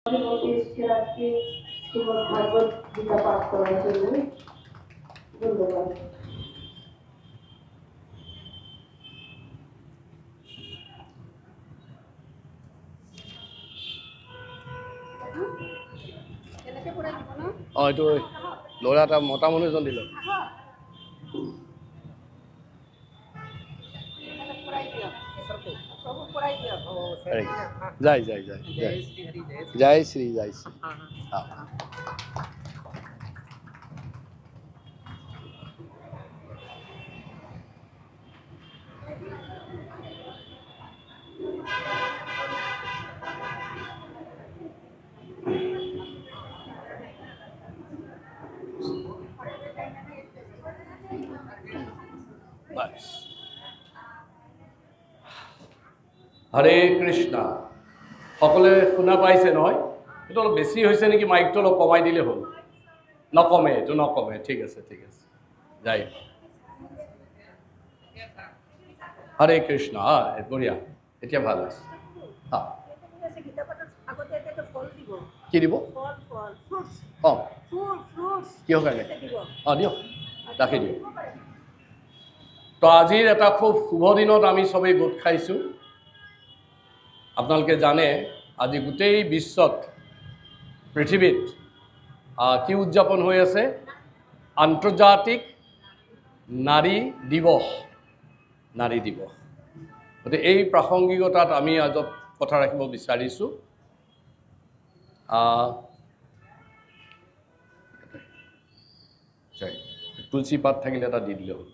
আজকে শ্ৰীমদ ভাগবত গীতা পাঠ কৰাৰ জন্য ধন্যবাদ। এইটো ল'ৰা এটা মতা মানুহ এজন দিলে যায় যায় যায় জয় শ্ৰী জয় শ্ৰী হৰে কৃষ্ণ সকলে শুনা পাইছে নহয় এইটো অলপ বেছি হৈছে নেকি মাইকটো অলপ কমাই দিলে হ'ল নকমে এইটো নকমে ঠিক আছে যাই হৰে কৃষ্ণ বঢ়িয়া এতিয়া ভাল হৈছে কি দিব অঁ কিহৰ কাৰণে দিয়ক ৰাখি দিয়ক তো আজিৰ এটা খুব শুভ দিনত আমি সবেই গোট খাইছোঁ আপোনালোকে জানে আজি গোটেই বিশ্বত পৃথিৱীত কি উদযাপন হৈ আছে আন্তৰ্জাতিক নাৰী দিৱস গতিকে এই প্ৰাসংগিকতাত আমি আজি কথা ৰাখিব বিচাৰিছোঁ তুলসী পাত থাকিলে এটা দি দিলে হ'ল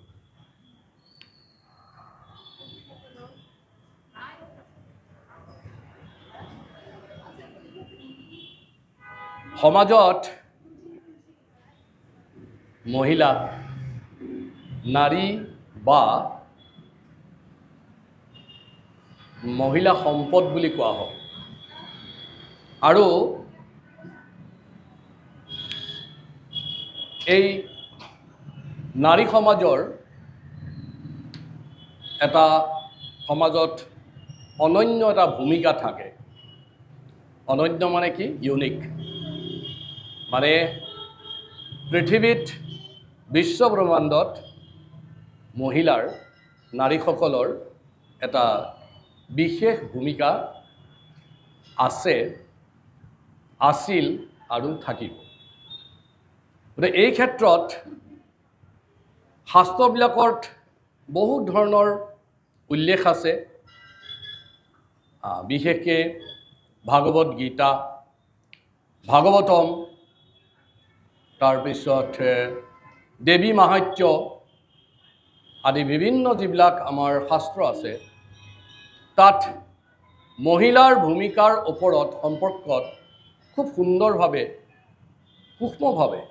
সমাজত মহিলা নাৰী বা মহিলা সম্পদ বুলি কোৱা হয় আৰু এই নাৰী সমাজৰ এটা সমাজত অনন্য এটা ভূমিকা থাকে অনন্য মানে কি ইউনিক মানে পৃথিৱীত বিশ্ব ব্ৰহ্মাণ্ডত মহিলাৰ নাৰীসকলৰ এটা বিশেষ ভূমিকা আছে আছিল আৰু থাকিব গতিকে এই ক্ষেত্ৰত শাস্ত্ৰবিলাকত বহুত ধৰণৰ উল্লেখ আছে বিশেষকৈ ভাগৱত গীতা ভাগৱতম তাৰপিছত দেৱী মাহাত্য আদি বিভিন্ন যিবিলাক আমাৰ শাস্ত্ৰ আছে তাত মহিলাৰ ভূমিকাৰ ওপৰত সম্পৰ্কত খুব সুন্দৰভাৱে সূক্ষ্মভাৱে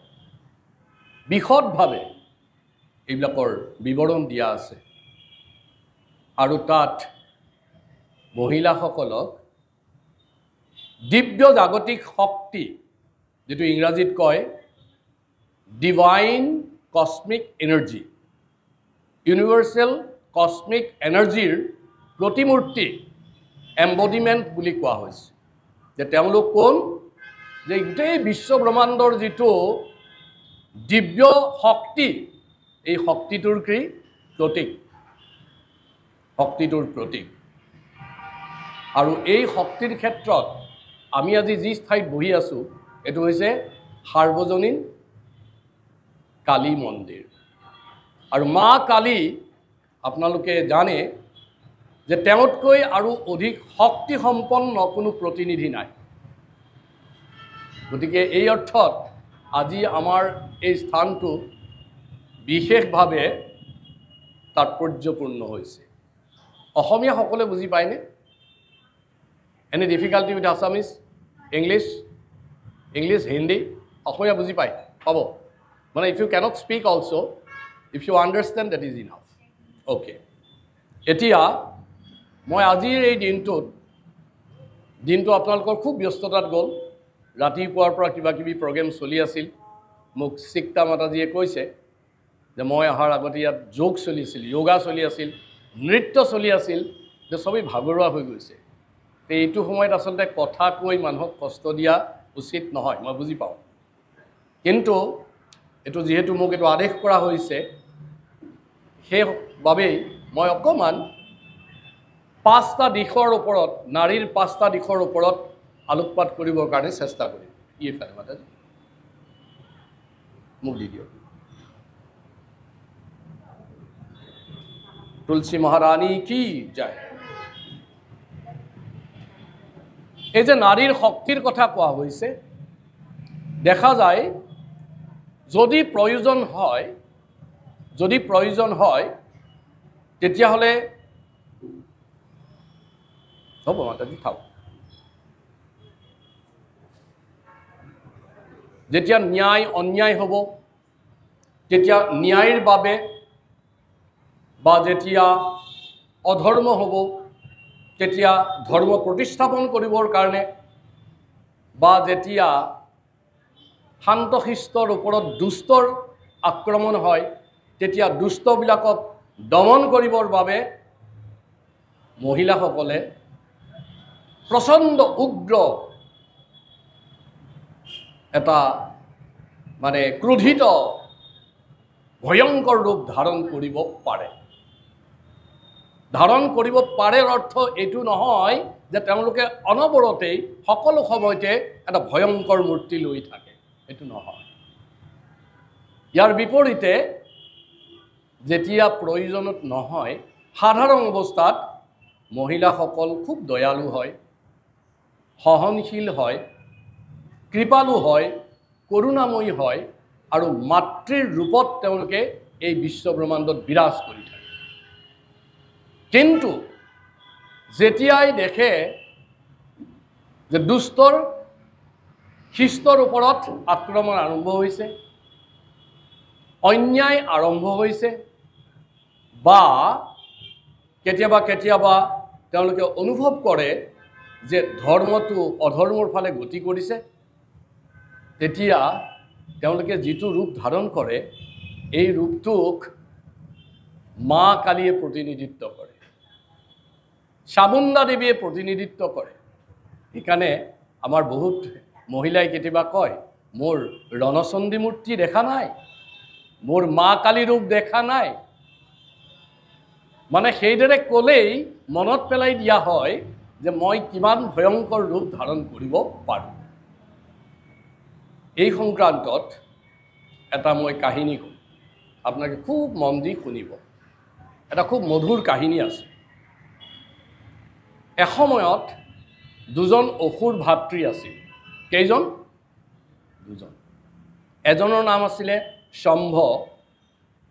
বিশদভাৱে এইবিলাকৰ বিৱৰণ দিয়া আছে আৰু তাত মহিলাসকলক দিব্য জাগতিক শক্তি যেটো ইংৰাজীত কয় ডিভাইন কসমিক এনাৰ্জি ইউনিভাৰ্সেল কসমিক এনাৰ্জিৰ প্ৰতিমূৰ্তি এম্বডিমেণ্ট বুলি কোৱা হৈছে যে তেওঁলোক কোন যে গোটেই বিশ্ব ব্ৰহ্মাণ্ডৰ যেটো দিব্য শক্তি এই শক্তিটোৰ কি প্ৰতীক আৰু এই শক্তিৰ ক্ষেত্ৰত আমি আজি যি ঠাইত বহি আছো এটো হৈছে সাৰ্বজনীন কালী মন্দিৰ আৰু মা কালী আপোনালোকে জানে যে তেওঁতকৈ আৰু অধিক শক্তি সম্পন্ন কোনো প্ৰতিনিধি নাই গতিকে এই অৰ্থত আজি আমাৰ এই স্থানটো বিশেষভাৱে তাৎপৰ্যপূৰ্ণ হৈছে অসমীয়া সকলে বুজি পায়নে Any difficulty with Assamese, English, Hindi, অসমীয়া বুজি পায় পাব মানে if you cannot speak also, if you understand that is enough. Okay. এতিয়া মই আজিৰ এই দিনটো আপোনালোকৰ খুব ব্যস্ততাত গ'ল ৰাতিপুৱাৰ পৰা কিবা প্ৰগ্ৰাম চলি আছিল মোক শিক্ষা মাতাজীয়ে কৈছে যে মই অহাৰ আগতে ইয়াত যোগ চলি আছিল যোগা চলি আছিল নৃত্য চলি আছিল যে সবেই ভাগৰুৱা হৈ গৈছে এইটো সময়ত আচলতে কথা কৈ মানুহক কষ্ট দিয়া উচিত নহয়, মই বুজি পাওঁ। কিন্তু এইটো যিহেতু মোক এইটো আদেশ কৰা হৈছে, সেইবাবেই মই অকণমান 5টা দিশৰ ওপৰত, নাৰীৰ 5টা দিশৰ ওপৰত আলোকপাত কৰিবৰ কাৰণে চেষ্টা কৰিম। ইফালে মাতাজি মোক দি দিয়ক। তুলসী মহাৰাণী কি যায়। এই যে নাৰীৰ শক্তিৰ কথা কোৱা হৈছে, দেখা যায় যদি প্ৰয়োজন হয় তেতিয়াহ'লে হ'ব মাতাজি থাকক। যেতিয়া ন্যায় অন্যায় হ'ব, তেতিয়া ন্যায়ৰ বাবে বা যেতিয়া অধৰ্ম হ'ব তেতিয়া ধৰ্ম প্ৰতিষ্ঠাপন কৰিবৰ কাৰণে, বা যেতিয়া শান্তশিষ্টৰ ওপৰত দুষ্টৰ আক্ৰমণ হয় তেতিয়া দুষ্টবিলাকক দমন কৰিবৰ বাবে মহিলাসকলে প্ৰচণ্ড উগ্ৰ এটা মানে ক্ৰোধিত ভয়ংকৰ ৰূপ ধাৰণ কৰিব পাৰে। ধাৰণ কৰিব পাৰেৰ অৰ্থ এইটো নহয় যে তেওঁলোকে অনবৰতেই সকলো সময়তে এটা ভয়ংকৰ মূৰ্তি লৈ থাকে, এইটো নহয়। ইয়াৰ বিপৰীতে যেতিয়া প্ৰয়োজনত নহয়, সাধাৰণ অৱস্থাত মহিলাসকল খুব দয়ালু হয়, সহনশীল হয়, কৃপালু হয়, কৰুণাময়ী হয় আৰু মাতৃৰ ৰূপত তেওঁলোকে এই বিশ্বব্ৰহ্মাণ্ডত বিৰাজ কৰি থাকে। কিন্তু যেতিয়াই দেখে যে দুষ্টৰ শিষ্টৰ ওপৰত আক্ৰমণ আৰম্ভ হৈছে, অন্যায় আৰম্ভ হৈছে, বা কেতিয়াবা কেতিয়াবা তেওঁলোকে অনুভৱ কৰে যে ধৰ্মটো অধৰ্মৰ ফালে গতি কৰিছে, তেতিয়া তেওঁলোকে যিটো ৰূপ ধাৰণ কৰে এই ৰূপটোক মা কালীয়ে প্ৰতিনিধিত্ব কৰে, চামুণ্ডা দেৱীয়ে প্ৰতিনিধিত্ব কৰে। সেইকাৰণে আমাৰ বহুত মহিলাই কেতিয়াবা কয়, মোৰ ৰণচণ্ডী মূৰ্তি দেখা নাই, মোৰ মা কালী ৰূপ দেখা নাই। মানে সেইদৰে ক'লেই মনত পেলাই দিয়া হয় যে মই কিমান ভয়ংকৰ ৰূপ ধাৰণ কৰিব পাৰোঁ। এই সংক্ৰান্তত এটা মই কাহিনী কওঁ, আপোনালোকে খুব মন দি শুনিব। এটা খুব মধুৰ কাহিনী আছে। এসময়ত দুজন অসুৰ ভাতৃ আছিল। কেইজন? দুজন। এজনৰ নাম আছিলে শম্ভ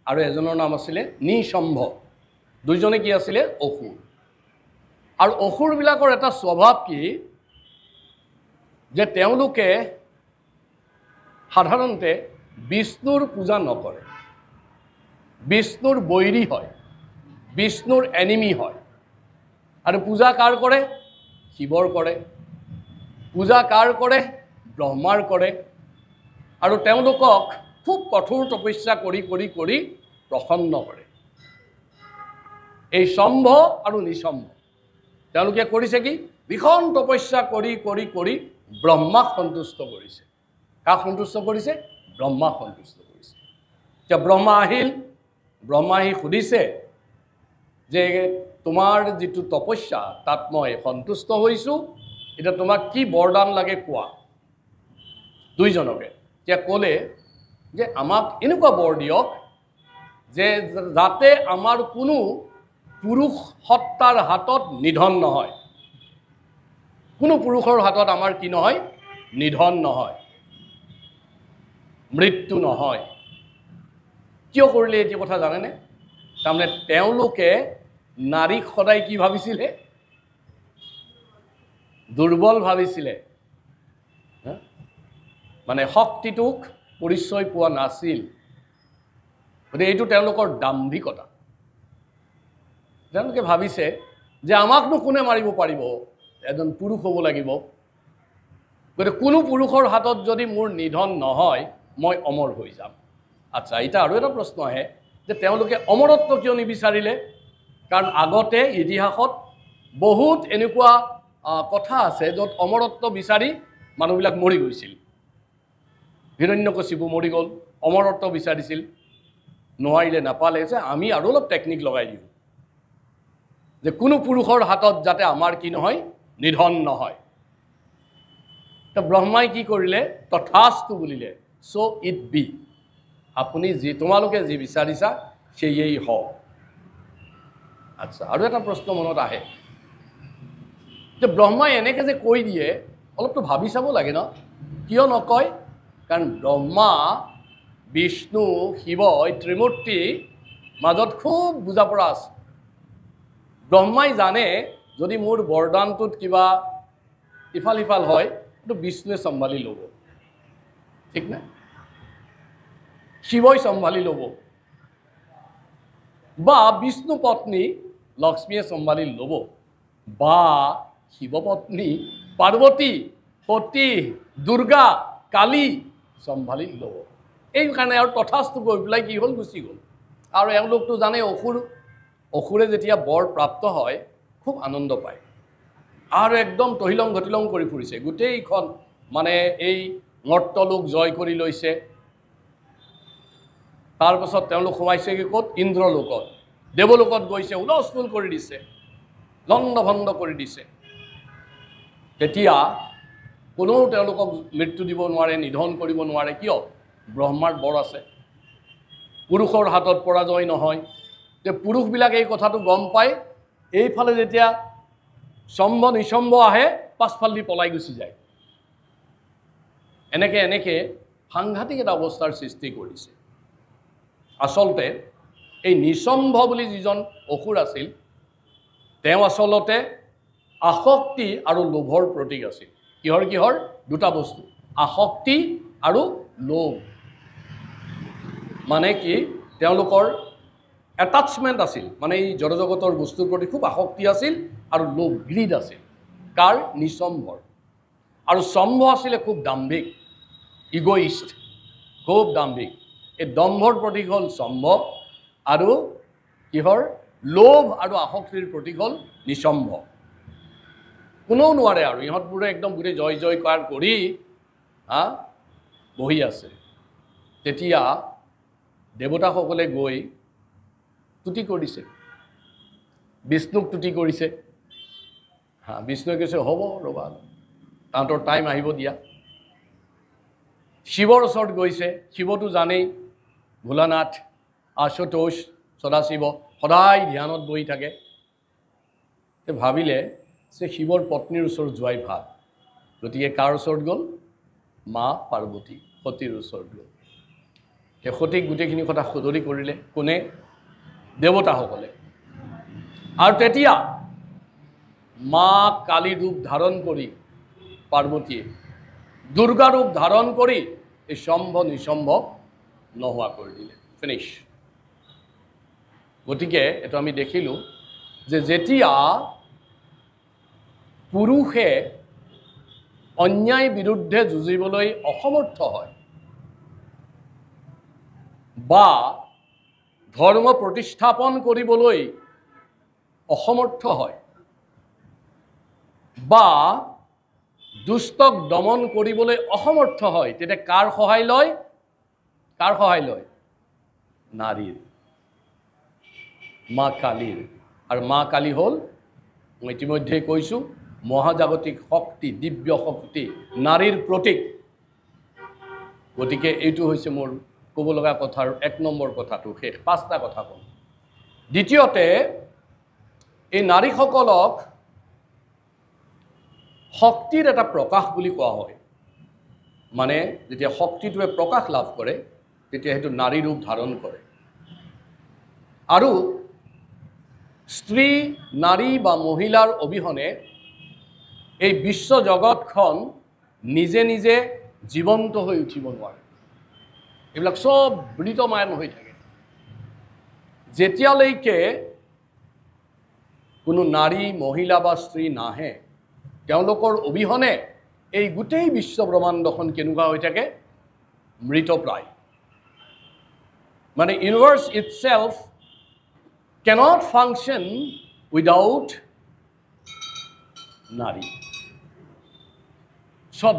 আৰু এজনৰ নাম আছিলে নিশম্ভ। দুইজনে কি আছিলে? অসুৰ। আৰু অসুৰবিলাকৰ এটা স্বভাৱ কি যে তেওঁলোকে সাধাৰণতে বিষ্ণুৰ পূজা নকৰে, বিষ্ণুৰ বৈৰী হয়, বিষ্ণুৰ এনিমি হয়। আৰু পূজা কাৰ কৰে? শিৱৰ কৰে। পূজা কাৰ কৰে? ব্ৰহ্মাৰ কৰে। আৰু তেওঁলোকক খুব কঠোৰ তপস্যা কৰি কৰি কৰি প্ৰসন্ন কৰে। এই শম্ভ আৰু নিশম্ভ তেওঁলোকে কৰিছে কি? ভীষণ তপস্যা কৰি কৰি কৰি ব্ৰহ্মাক সন্তুষ্ট কৰিছে। কাক সন্তুষ্ট কৰিছে? ব্ৰহ্মাক সন্তুষ্ট কৰিছে। এতিয়া ব্ৰহ্মা আহিল, ব্ৰহ্মা আহি সুধিছে যে তোমাৰ যিটো তপস্যা তাত মই সন্তুষ্ট হৈছোঁ, এতিয়া তোমাক কি বৰদান লাগে কোৱা। দুইজনকে এতিয়া ক'লে যে আমাক এনেকুৱা বৰ দিয়ক যে যাতে আমাৰ কোনো পুৰুষ সত্তাৰ হাতত নিধন নহয়, কোনো পুৰুষৰ হাতত আমাৰ কি নহয়? নিধন নহয়, মৃত্যু নহয়। কিয় কৰিলে এইটো কথা জানেনে? তাৰমানে তেওঁলোকে নাৰীক সদায় কি ভাবিছিলে? দুৰ্বল ভাবিছিলে, মানে শক্তিটোক পৰিচয় পোৱা নাছিল। গতিকে এইটো তেওঁলোকৰ দাম্ভিকতা। তেওঁলোকে ভাবিছে যে আমাকনো কোনে মাৰিব পাৰিব? এজন পুৰুষ হ'ব লাগিব। গতিকে কোনো পুৰুষৰ হাতত যদি মোৰ নিধন নহয় মই অমৰ হৈ যাম। আচ্ছা, এতিয়া আৰু এটা প্ৰশ্ন আহে যে তেওঁলোকে অমৰত্ব কিয় নিবিচাৰিলে? কাৰণ আগতে ইতিহাসত বহুত এনেকুৱা কথা আছে য'ত অমৰত্ব বিচাৰি মানুহবিলাক মৰি গৈছিল হিৰণ্যকশিপু মৰি গ'ল অমৰত্ব বিচাৰিছিল নোৱাৰিলে নাপালে যে আমি আৰু অলপ টেকনিক লগাই দিওঁ যে কোনো পুৰুষৰ হাতত যাতে আমাৰ কি নহয় নিধন নহয় তো ব্ৰহ্মাই কি কৰিলে তথাস্তু বুলিলে চ' ইট বি আপুনি যি তোমালোকে যি বিচাৰিছা সেয়েই হওক আচ্ছা আৰু এটা প্ৰশ্ন মনত আহে যে ব্ৰহ্মাই এনেকৈ যে কৈ দিয়ে অলপতো ভাবি চাব লাগে ন কিয় নকয় কাৰণ ব্ৰহ্মা বিষ্ণু শিৱ এই ত্ৰিমূৰ্তি মাজত খুব বুজা পৰা আছে ব্ৰহ্মাই জানে যদি মোৰ বৰদানটোত কিবা ইফাল সিফাল হয় এইটো বিষ্ণুৱে চম্ভালি ল'ব ঠিক নাই শিৱই চম্ভালি ল'ব বা বিষ্ণু পত্নী লক্ষ্মীয়ে চম্ভালি ল'ব বা শিৱপত্নী পাৰ্বতী সতী দুৰ্গা কালী চম্ভালি ল'ব এইকাৰণে আৰু তথাস্তু গৈ পেলাই কি হ'ল গুচি গ'ল আৰু এওঁলোকতো জানে অসুৰে যেতিয়া বৰ প্ৰাপ্ত হয় খুব আনন্দ পায় আৰু একদম তহিলং ঘটিলং কৰি ফুৰিছে গোটেইখন মানে এই মৰ্তলোক জয় কৰি লৈছে তাৰপাছত তেওঁলোক সোমাইছেগৈ ক'ত ইন্দ্ৰলোকত দেৱলোকত গৈছে হুলস্থুল কৰি দিছে লণ্ড ভণ্ড কৰি দিছে তেতিয়া কোনেও তেওঁলোকক মৃত্যু দিব নোৱাৰে নিধন কৰিব নোৱাৰে কিয় ব্ৰহ্মাৰ বৰ আছে পুৰুষৰ হাতত পৰাজয় নহয় যে পুৰুষবিলাকে এই কথাটো গম পায় এইফালে যেতিয়া সম্ভ নিসম্ভ আহে পাছফালেদি পলাই গুচি যায় এনেকৈ সাংঘাতিক এটা অৱস্থাৰ সৃষ্টি কৰিছে আচলতে এই নিসম্ভ বুলি যিজন অসুৰ আছিল তেওঁ আচলতে আসক্তি আৰু লোভৰ প্ৰতীক আছিল কিহৰ দুটা বস্তু আসক্তি আৰু লোভ মানে কি তেওঁলোকৰ এটাচমেণ্ট আছিল মানে এই জড়জগতৰ বস্তুৰ প্ৰতি খুব আসক্তি আছিল আৰু লোভ গ্ৰীড আছিল কাৰ নিসম্ভৰ আৰু সম্ভ আছিলে খুব দাম্ভিক ইগোইষ্ট খুব দাম্ভিক এই দম্ভৰ প্ৰতীক হ'ল সম্ভ আৰু কিহৰ লোভ আৰু আসক্তিৰ প্ৰতীক হ'ল নিসম্ভ কোনেও নোৱাৰে আৰু ইহঁতবোৰে একদম গোটেই জয় জয়কাৰ কৰি বহি আছে তেতিয়া দেৱতাসকলে গৈ তুতি কৰিছে বিষ্ণুক তুতি কৰিছে বিষ্ণুৱে কৈছে হ'ব ৰ'বা তাহাঁতৰ টাইম আহিব দিয়া শিৱৰ ওচৰত গৈছে শিৱটো জানেই ভোলানাথ আশুতোষ সদাশিৱ সদায় ধ্যানত বহি থাকে ভাবিলে যে শিৱৰ পত্নীৰ ওচৰত যোৱাই ভাল গতিকে কাৰ ওচৰত গ'ল মা পাৰ্বতী সতীৰ ওচৰত গ'ল সেই সতীক গোটেইখিনি কথা সদৰি কৰিলে কোনে দেৱতাসকলে আৰু তেতিয়া মা কালী ৰূপ ধাৰণ কৰি পাৰ্বতীয়ে দুৰ্গা ৰূপ ধাৰণ কৰি এই সম্ভ নিসম্ভ নোহোৱা কৰি দিলে ফিনিছ গতিকে এইটো আমি দেখিলোঁ যে যেতিয়া পুৰুষে অন্যায় বিৰুদ্ধে যুঁজিবলৈ অসমৰ্থ হয় বা ধৰ্ম প্ৰতিষ্ঠাপন কৰিবলৈ অসমৰ্থ হয় বা দুষ্টক দমন কৰিবলৈ অসমৰ্থ হয় তেতিয়া কাৰ সহায় লয় নাৰীৰ মা কালীৰ আৰু মা কালী হ'ল মই ইতিমধ্যে কৈছোঁ মহাজাগতিক শক্তি দিব্য শক্তি নাৰীৰ প্ৰতীক গতিকে এইটো হৈছে মোৰ ক'ব লগা কথাৰ 1 নম্বৰ কথাটো শেষ 5টা কথা ক'ম দ্বিতীয়তে এই নাৰীসকলক শক্তিৰ এটা প্ৰকাশ বুলি কোৱা হয় মানে যেতিয়া শক্তিটোৱে প্ৰকাশ লাভ কৰে তেতিয়া সেইটো নাৰী ৰূপ ধাৰণ কৰে আৰু স্ত্ৰী নাৰী বা মহিলাৰ অবিহনে এই বিশ্ব জগতখন নিজে নিজে জীৱন্ত হৈ উঠিব নোৱাৰে এইবিলাক সব বৃতমান হৈ থাকে যেতিয়ালৈকে কোনো নাৰী মহিলা বা স্ত্ৰী নাহে তেওঁলোকৰ অবিহনে এই গোটেই বিশ্ব ব্ৰহ্মাণ্ডখন কেনেকুৱা হৈ থাকে মৃতপ্ৰায় মানে ইউনিভাৰ্ছ ইটসেল্ফ cannot function without নাৰী চব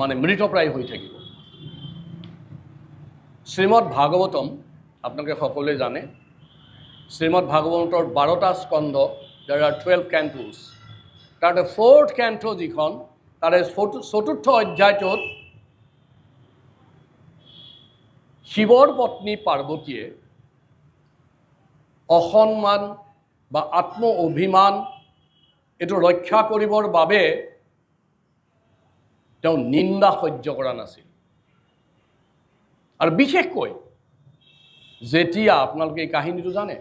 মানে মৃতপ্ৰায় হৈ থাকিব শ্ৰীমদ ভাগৱতম আপোনালোকে সকলোৱে জানে শ্ৰীমদ ভাগৱতৰ 12টা স্কন্ধ there are 12 cantos তাতে 4th canto যিখন তাৰে 4ৰ্থ অধ্যায়টোত শিৱৰ পত্নী পাৰ্বতীয়ে অসন্মান বা আত্ম অভিমান এটো ৰক্ষা কৰিবৰ বাবে তেওঁ নিন্দা সহ্য কৰা নাছিল আৰু বিশেষকৈ যেতিয়া আপোনালোকে এই কাহিনীটো জানে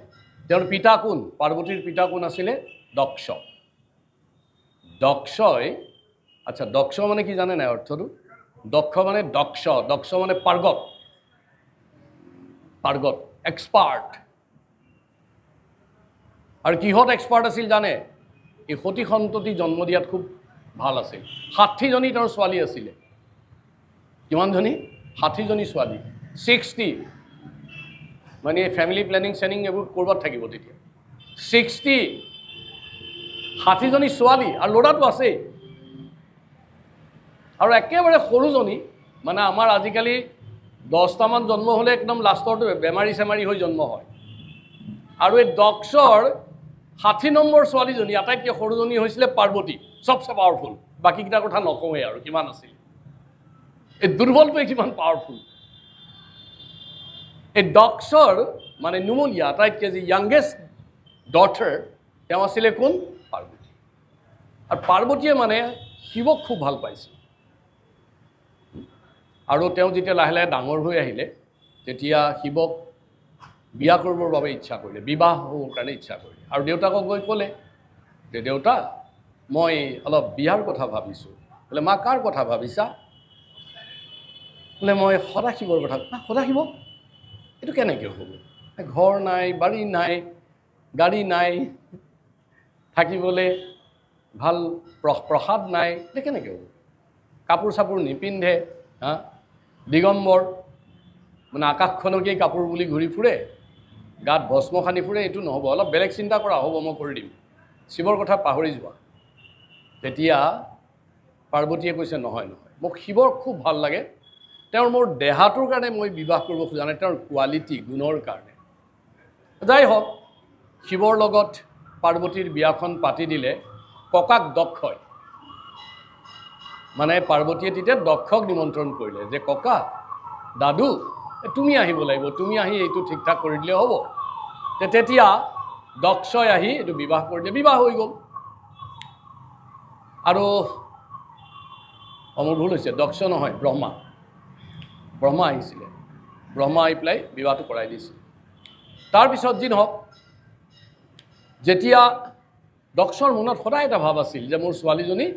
তেওঁৰ পিতা কোন পাৰ্বতীৰ পিতা কোন আছিল দক্ষ দক্ষই আচ্ছা দক্ষ মানে কি জানে নাই অৰ্থটো দক্ষ মানে দক্ষ মানে পাৰ্গত এক্সপাৰ্ট আৰু কিহত এক্সপাৰ্ট আছিল জানে এই সতি সন্ততি জন্ম দিয়াত খুব ভাল আছিল 60 জনী তেওঁৰ ছোৱালী আছিল কিমান জনী 60 জনী ছোৱালী 60 মানে ফ্যামিলি প্ল্যানিং সেনিং এবোৰ কৰবাত থাকিব তেতিয়া 60 জনী ছোৱালী আৰু ল'ৰাটো আছে আৰু একেবাৰে সৰুজনী মানে আমাৰ আজিকালি 10টা মান জন্ম হলে একদম লাষ্টৰটো বেমাৰী সেমাৰী হৈ জন্ম হয় আৰু এই দক্ষৰ 60 নম্বৰ ছোৱালীজনী আটাইতকৈ সৰুজনী হৈছিল পাৰ্বতী সবচে পাৱাৰফুল বাকি কিটা কথা নকওঁৱে আৰু কিমান আছিল এই দুৰ্বলটোৱে কিমান পাৱাৰফুল এই দক্ষৰ মানে নুমলীয়া আটাইতকৈ যে ইয়াংগেষ্ট ডটাৰ তেওঁ আছিল কোন পাৰ্বতী আৰু পাৰ্বতীয়ে মানে শিৱক খুব ভাল পাইছিল আৰু তেওঁ যেতিয়া লাহে লাহে ডাঙৰ হৈ আহিলে তেতিয়া শিৱক বিয়া কৰিবৰ বাবে ইচ্ছা কৰিলে বিবাহ হোৱাৰ কাৰণে ইচ্ছা কৰিলে আৰু দেউতাকক গৈ ক'লে যে দেউতা মই অলপ বিয়াৰ কথা ভাবিছোঁ বোলে মা কাৰ কথা ভাবিছা বোলে মই সদাশিৱৰ কথা সদাশিৱ এইটো কেনেকৈ হ'ব ঘৰ নাই বাৰী নাই গাড়ী নাই থাকিবলৈ ভাল প্ৰসাদ নাই এইটো কেনেকৈ হ'ব কাপোৰ চাপোৰ নিপিন্ধে হা দিগম্বৰ মানে আকাশখনকেই কাপোৰ বুলি ঘূৰি ফুৰে গাত ভস্ম খানি ফুৰে এইটো নহ'ব অলপ বেলেগ চিন্তা কৰা হ'ব মই কৰি দিম শিৱৰ কথা পাহৰি যোৱা তেতিয়া পাৰ্বতীয়ে কৈছে নহয় মোক শিৱৰ খুব ভাল লাগে তেওঁৰ মোৰ দেহাটোৰ কাৰণে মই বিবাহ কৰিব খোজা নাই তেওঁৰ কোৱালিটি গুণৰ কাৰণে যাই হওক শিৱৰ লগত পাৰ্বতীৰ বিয়াখন পাতি দিলে ককাক দক্ষই মানে পাৰ্বতীয়ে তেতিয়া দক্ষক নিমন্ত্ৰণ কৰিলে যে ককা দাদু তুমি আহিব লাগিব তুমি আহি এইটো ঠিক ঠাক কৰি দিলে হ'ব তেতিয়া দক্ষই আহি এইটো বিবাহ কৰি দিলে বিবাহ হৈ গ'ল আৰু মোৰ ভুল হৈছে দক্ষ নহয় ব্ৰহ্মা আহিছিলে ব্ৰহ্মা আহি পেলাই বিবাহটো কৰাই দিছিল তাৰপিছত যি নহওক যেতিয়া দক্ষৰ মনত সদায় এটা ভাৱ আছিল যে মোৰ ছোৱালীজনী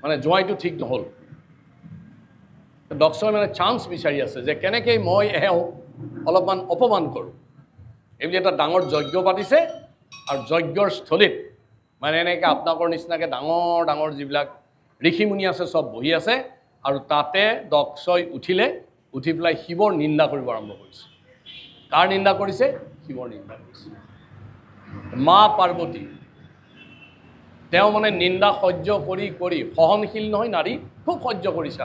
মানে জোৱাইটো ঠিক নহ'ল দক্ষই মানে চান্স বিচাৰি আছে যে কেনেকৈ মই এওঁ অলপমান অপমান কৰোঁ এইবুলি এটা ডাঙৰ যজ্ঞ পাতিছে আৰু যজ্ঞৰ স্থলীত মানে এনেকৈ আপোনালোকৰ নিচিনাকৈ ডাঙৰ ডাঙৰ যিবিলাক ঋষিমুনি আছে চব বহি আছে আৰু তাতে দক্ষই উঠি পেলাই শিৱৰ নিন্দা কৰিব আৰম্ভ কৰিছে কাৰ নিন্দা কৰিছে শিৱৰ নিন্দা কৰিছে মা পাৰ্বতী তেওঁ মানে নিন্দা সহ্য কৰি সহনশীল নহয় নাৰী খুব সহ্য কৰিছে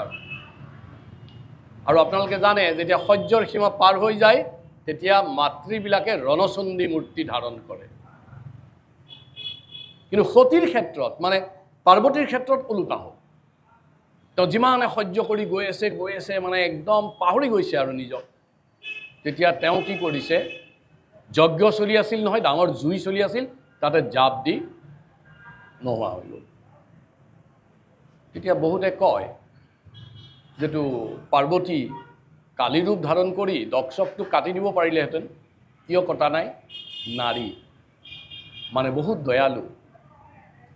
আৰু আপোনালোকে জানে যেতিয়া সহ্যৰ সীমা পাৰ হৈ যায় তেতিয়া মাতৃবিলাকে ৰণচণ্ডী মূৰ্তি ধাৰণ কৰে কিন্তু সতীৰ ক্ষেত্ৰত মানে পাৰ্বতীৰ ক্ষেত্ৰত ওলোটা হ'ল তেওঁ যিমানে সহ্য কৰি গৈ আছে মানে একদম পাহৰি গৈছে আৰু নিজক তেতিয়া তেওঁ কি কৰিছে যজ্ঞ চলি আছিল নহয় ডাঙৰ জুই চলি আছিল তাতে জাপ দি নোহোৱা হৈ গ'ল তেতিয়া বহুতে কয় যেটো পাৰ্বতী কালী ৰূপ ধাৰণ কৰি দক্ষকটো কাটি দিব পাৰিলেহেঁতেন কিয় কটা নাই নাৰী মানে বহুত দয়ালু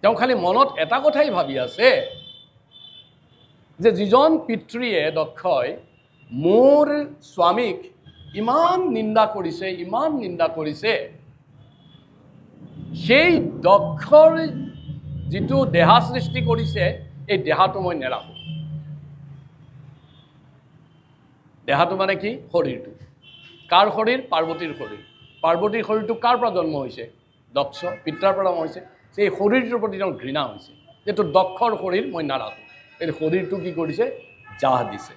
তেওঁ খালি মনত এটা কথাই ভাবি আছে যে যিজন পিতৃয়ে দক্ষই মোৰ স্বামীক ইমান নিন্দা কৰিছে সেই দক্ষৰ যিটো দেহা সৃষ্টি কৰিছে এই দেহাটো মই নেৰাখো দেহাটো মানে কি শৰীৰটো কাৰ শৰীৰ পাৰ্বতীৰ শৰীৰটো কাৰ পৰা জন্ম হৈছে দক্ষ পিতৃৰ পৰা হৈছে সেই শৰীৰটোৰ প্ৰতি তেওঁৰ ঘৃণা হৈছে যেটো দক্ষৰ শৰীৰ মই নাৰাখোঁ এই শৰীৰটো কি কৰিছে জাহ দিছে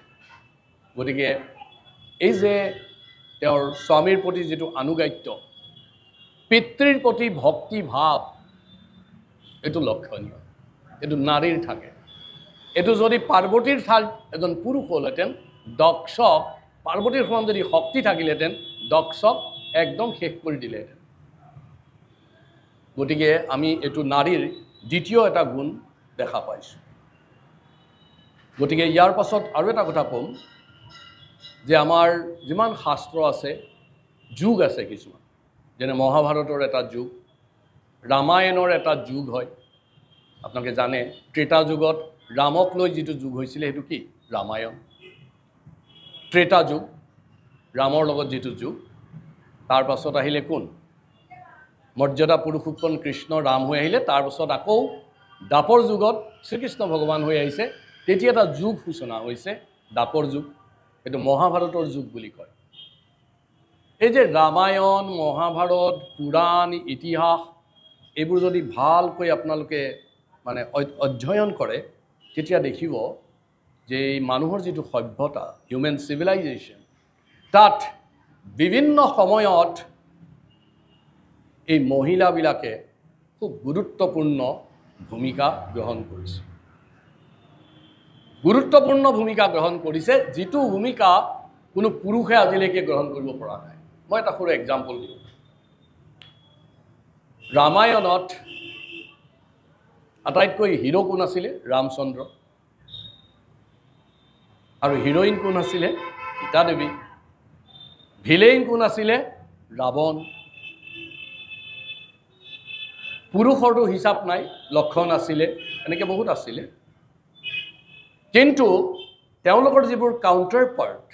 গতিকে এই যে তেওঁৰ স্বামীৰ প্ৰতি যেটো আনুগত্য পিতৃৰ প্ৰতি ভক্তি ভাৱ এটো লক্ষণীয় এটো নাৰীৰ থাকে এটো যদি পাৰ্বতীৰ ঠাইত এজন পুৰুষ হ'লহেঁতেন দক্ষক পাৰ্বতীৰ সমান যদি শক্তি থাকিলেহেঁতেন দক্ষক একদম শেষ কৰি দিলেহেঁতেন গতিকে আমি এটো নাৰীৰ দ্বিতীয় এটা গুণ দেখা পাইছোঁ গতিকে ইয়াৰ পাছত আৰু এটা কথা ক'ম যে আমাৰ যিমান শাস্ত্ৰ আছে যুগ আছে কিছুমান যেনে মহাভাৰতৰ এটা যুগ ৰামায়ণৰ এটা যুগ হয় আপোনালোকে জানে ত্ৰেতা যুগত ৰামক লৈ যেটো যুগ হৈছিল হেতু কি ৰামায়ণ ত্ৰেতা যুগ ৰামৰ লগত যেটো যুগ তাৰ পাছত আহিলে কোন মৰ্যাদা পুৰুষোত্তম কৃষ্ণ ৰাম হৈ আহিলে তাৰ পাছত আকৌ দাপৰ যুগত শ্ৰীকৃষ্ণ ভগৱান হৈ আহিছে তেতিয়া এটা যুগ সূচনা হৈছে দাপৰ যুগ এটো মহাভাৰতৰ যুগ বুলি কয় এই যে ৰামায়ণ মহাভাৰত পুৰাণ ইতিহাস এইবোৰ যদি ভালকৈ আপোনালোকে মানে অধ্যয়ন কৰে তেতিয়া দেখিব যে মানুহৰ যেটো সভ্যতা হিউম্যান সিভিলাইজেশন তাত বিভিন্ন সময়ত এই মহিলাবিলাকে খুব গুৰুত্বপূৰ্ণ ভূমিকা গ্ৰহণ কৰিছে গুৰুত্বপূৰ্ণ ভূমিকা গ্ৰহণ কৰিছে যেটো ভূমিকা কোনো পুৰুষে আজিলৈকে গ্ৰহণ কৰিব পৰা নাই মই এটা সৰু এক্সাম্পল দিওঁ ৰামায়ণত আটাইতকৈ হিৰো কোন আছিলে ৰামচন্দ্ৰ আৰু হিৰোইন কোন আছিলে সীতা দেৱী ভিলেইন কোন আছিলে ৰাৱণ পুৰুষৰটো হিচাপ নাই লক্ষণ আছিলে এনেকৈ বহুত আছিলে কিন্তু তেওঁলোকৰ যিবোৰ কাউণ্টাৰ পাৰ্ট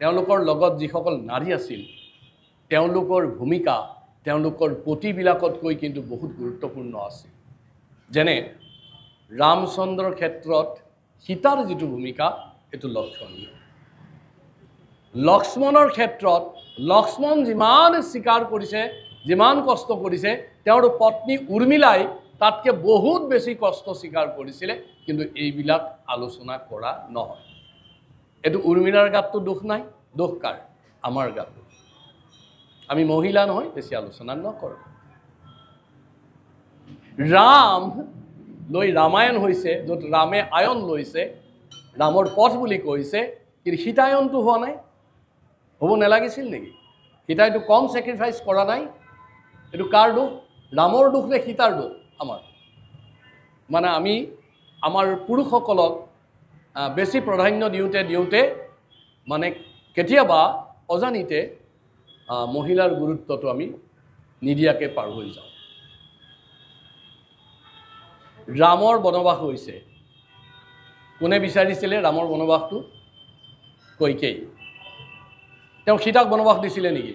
তেওঁলোকৰ লগত যিসকল নাৰী আছিল তেওঁলোকৰ ভূমিকা তেওঁলোকৰ পতিবিলাকতকৈ কিন্তু বহুত গুৰুত্বপূৰ্ণ আছিল যেনে ৰামচন্দ্ৰৰ ক্ষেত্ৰত সীতাৰ যেটো ভূমিকা এটো লক্ষণীয় লক্ষ্মণৰ ক্ষেত্ৰত লক্ষ্মণ যিমান স্বীকাৰ কৰিছে যিমান কষ্ট কৰিছে তেওঁৰ পত্নী উৰ্মিলাই তাতকে বহুত বেছি কষ্ট স্বীকাৰ কৰিছিলে কিন্তু এইবিলাক আলোচনা কৰা নহয় এটো উৰ্মিলাৰ গাতটো দুখ নাই দুখ কাৰ আমাৰ গাত আমি মহিলা নহয় বেছি আলোচনা নকৰোঁ ৰাম লৈ ৰামায়ণ হৈছে য'ত ৰামে আয়ন লৈছে ৰামৰ পথ বুলি কৈছে কিন্তু সীতায়নটো হোৱা নাই হ'ব নালাগিছিল নেকি সীতাইটো কম স্যাক্ৰিফাইস কৰা নাই এটো কাৰ দুখ ৰামৰ দুখ নে সীতাৰ দুখ আমাৰ মানে আমি আমাৰ পুৰুষসকলক বেছি প্ৰাধান্য দিওঁতে মানে কেতিয়াবা অজানিতে মহিলাৰ গুৰুত্বটো আমি নিদিয়াকে পাৰ হৈ যাওঁ ৰামৰ বনবাস হৈছে কোনে বিচাৰিছিলে ৰামৰ বনবাসটো কৈকেয়ী তেওঁ সীতাক বনবাস দিছিলে নেকি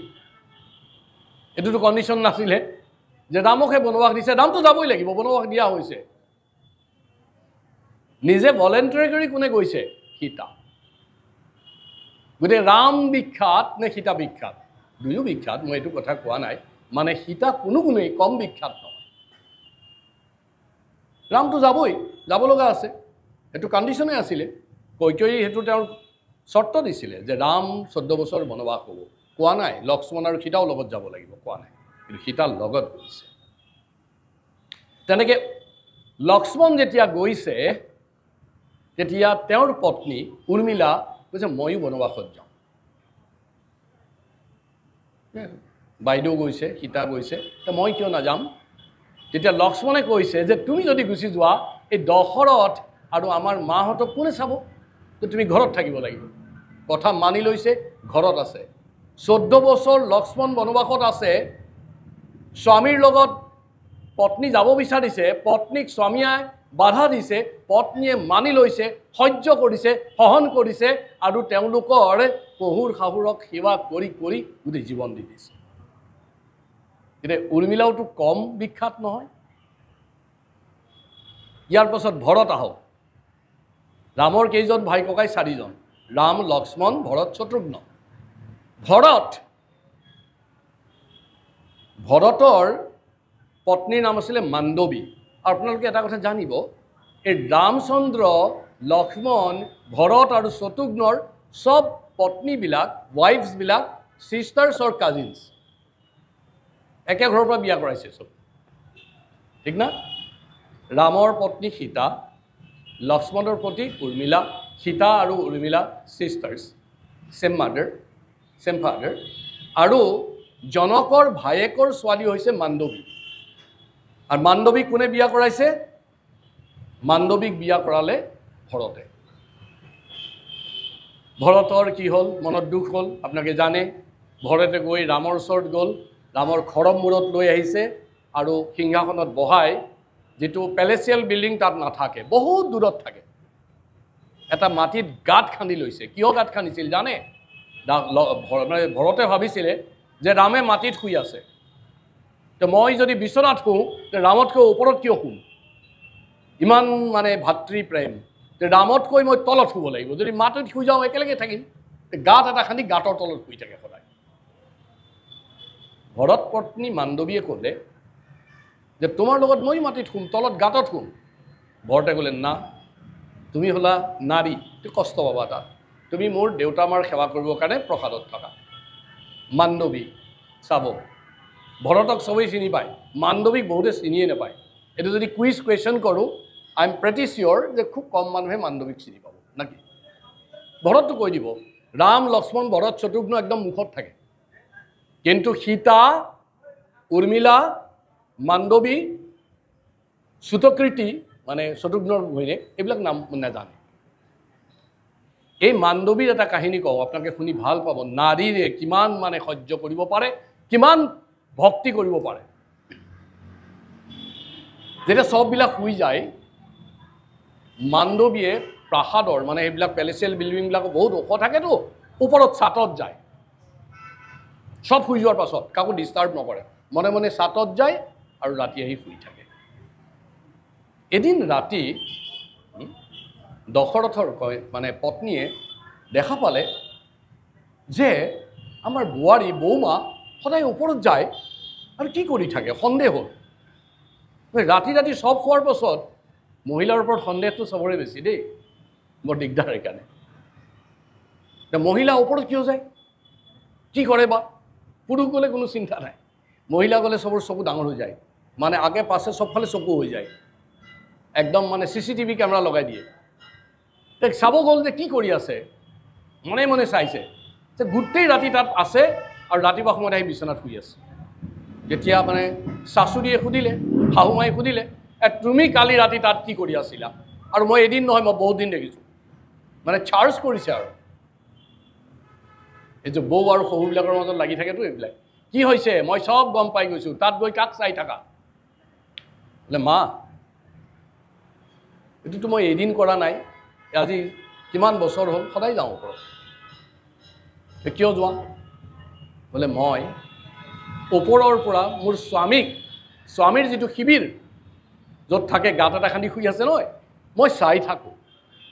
এটোতো কণ্ডিশ্যন নাছিলে যে ৰামকহে বনবাস দিছে ৰামটো যাবই লাগিব বনবাস দিয়া হৈছে নিজে ভলেণ্টাৰি কৰি কোনে গৈছে সীতা গতিকে ৰাম বিখ্যাত নে সীতা বিখ্যাত দুয়ো বিখ্যাত মই এইটো কথা কোৱা নাই মানে সীতা কোনোগুণেই কম বিখ্যাত নহয় ৰামটো যাবই যাব লগা আছে এটো কণ্ডিশ্যনে আছিলে কৈকেয়ী হেতু তেওঁৰ শৰ্ত দিছিলে যে ৰাম 14 বছৰ বনবাস হ'ব কোৱা নাই লক্ষ্মণ আৰু সীতাও লগত যাব লাগিব কোৱা নাই কিন্তু সীতাৰ লগত গৈছে তেনেকে লক্ষ্মণ যেতিয়া গৈছে তেতিয়া তেওঁৰ পত্নী উৰ্মিলা কৈছে ময়ো বনবাসত যাওঁ বাইদেউ গৈছে সীতা গৈছে তে মই কিয় নাযাম তেতিয়া লক্ষ্মণে কৈছে যে তুমি যদি গুচি যোৱা এই দশৰথ আৰু আমাৰ মাহঁতক কোনে চাব তো তুমি ঘৰত থাকিব লাগিব কথা মানি লৈছে ঘৰত আছে 14 বছৰ লক্ষ্মণ বনবাসত আছে স্বামীৰ লগত পত্নী যাব বিচাৰিছে পত্নীক স্বামীয়ে বাধা দিছে পত্নীয়ে মানি লৈছে সহ্য কৰিছে সহন কৰিছে আৰু তেওঁলোকৰ পহুৰ শাহুৰক সেৱা কৰি কৰি গোটেই জীৱন দি দিছে এতিয়া উৰ্মিলাওটো কম বিখ্যাত নহয় ইয়াৰ পাছত ভৰত আহক ৰামৰ কেইজন ভাই ককাই 4 জন ৰাম লক্ষ্মণ ভৰত শত্ৰুঘ্ন ভৰতৰ পত্নীৰ নাম আছিলে মাণ্ডৱী। আৰু আপোনালোকে এটা কথা জানিব, এই ৰামচন্দ্ৰ, লক্ষ্মণ, ভৰত আৰু শত্ৰুঘ্নৰ সব পত্নীবিলাক, ৱাইফছবিলাক ছিষ্টাৰ্ছ অৰ কাজিনছ, একে ঘৰৰ পৰা বিয়া কৰাইছে চব, ঠিক না? ৰামৰ পত্নী সীতা, লক্ষ্মণৰ পত্নী উৰ্মিলা, সীতা আৰু Urmila sisters, same mother same father. আৰু জনকৰ ভায়েকৰ ছোৱালী হৈছে মাণ্ডৱী। আৰু মাণ্ডৱীক কোনে বিয়া কৰাইছে? মাণ্ডৱীক বিয়া কৰালে ভৰতে। ভৰতৰ কি হ'ল? মনত দুখ হ'ল, আপোনালোকে জানে। ভৰতে গৈ ৰামৰ ওচৰত গ'ল, ৰামৰ খৰম মূৰত লৈ আহিছে আৰু সিংহাসনত বহাই, যিটো পেলেচিয়েল বিল্ডিং তাত নাথাকে, বহুত দূৰত থাকে, এটা মাটিত গাঁত খান্দি লৈছে। কিয় গাঁত খান্দিছিল জানে? ভৰতে ভাবিছিলে যে ৰামে মাটিত শুই আছে, তো মই যদি বিচনাত শুওঁ, ৰামতকৈ ওপৰত কিয় শুম? ইমান মানে ভাতৃ প্ৰেম, ৰামতকৈ মই তলত শুব লাগিব। যদি মাটিত শুই যাওঁ একেলগে থাকিম। গাঁত এটা খান্দি গাঁতৰ তলত শুই থাকে সদায়। ভৰত পত্নী মাণ্ডৱীয়ে ক'লে যে তোমাৰ লগত মই মাটিত শুম, তলত গাঁতত শুম। ভৰতে ক'লে না, তুমি হ'লা নাৰী, তুমি কষ্ট পাবা তাত, তুমি মোৰ দেউতা মাৰ সেৱা কৰিবৰ কাৰণে প্ৰসাদত থকা। মাণ্ডৱী চাব, ভৰতক চবেই চিনি পায়, মাণ্ডৱীক বহুতে চিনিয়ে নাপায়। এইটো যদি কুইজ কুৱেশ্যন কৰোঁ, আই এম প্ৰেটি চিয়'ৰ যে খুব কম মানুহে মাণ্ডৱীক চিনি পাব নাকি? ভৰতটো কৈ দিব, ৰাম, লক্ষ্মণ, ভৰত, শত্ৰুঘ্ন একদম মুখত থাকে, কিন্তু সীতা, উৰ্মিলা, মাণ্ডৱী, সুতকৃতি মানে শত্ৰুঘ্নৰ ঘৈণীয়েক, এইবিলাক নাম নাজানে। এই মাণ্ডৱীৰ এটা কাহিনী কওঁ, আপোনালোকে শুনি ভাল পাব। নাৰীৰে কিমান মানে সহ্য কৰিব পাৰে, কিমান ভক্তি কৰিব পাৰে। যেতিয়া চববিলাক শুই যায়, মাণ্ডৱীয়ে প্ৰাসাদৰ মানে সেইবিলাক পেলেচিয়েল বিল্ডিংবিলাকো বহুত ওখ থাকেতো, ওপৰত ছাটত যায়। চব শুই যোৱাৰ পাছত কাকো ডিষ্টাৰ্ব নকৰে, মনে মনে ছাটত যায় আৰু ৰাতি আহি শুই থাকে। এদিন ৰাতি দশৰথৰ মানে পত্নীয়ে দেখা পালে যে আমাৰ বোৱাৰী বৌমা সদায় ওপৰত যায় আৰু কি কৰি থাকে, সন্দেহ হ'ল। ৰাতি ৰাতি চব খোৱাৰ পাছত মহিলাৰ ওপৰত সন্দেহটো চবৰে বেছি দেই, বৰ দিগদাৰ। সেইকাৰণে মহিলা ওপৰত কিয় যায়, কি কৰে বা? পুৰুষ গ'লে কোনো চিন্তা নাই, মহিলা গ'লে চবৰ চকু ডাঙৰ হৈ যায়, মানে আগে পাছে চবফালে চকু হৈ যায়, একদম মানে CCTV কেমেৰা লগাই দিয়ে। চাব গ'ল যে কি কৰি আছে, মনে মনে চাইছে যে গোটেই ৰাতি তাত আছে আৰু ৰাতিপুৱা সময়ত আহি বিচনাত শুই আছে। যেতিয়া মানে শাশুড়ীয়ে সুধিলে, শাহুমাই সুধিলে, তুমি কালি ৰাতি তাত কি কৰি আছিলা? আৰু মই এদিন নহয়, মই বহুত দিন দেখিছোঁ, মানে চাৰ্জ কৰিছে। আৰু এই যে বৌ আৰু শহুবিলাকৰ মাজত লাগি থাকেতো এইবিলাক, কি হৈছে মই চব গম পাই গৈছোঁ, তাত গৈ কাক চাই থাকা? বোলে মা, এইটোতো মই এদিন কৰা নাই, আজি কিমান বছৰ হ'ল সদায় যাওঁ ওপৰত। কিয় যোৱা? বোলে মই ওপৰৰ পৰা মোৰ স্বামীৰ যিটো শিবিৰ য'ত থাকে, গাঁত এটা খান্দি শুই আছে নহয়, মই চাই থাকোঁ।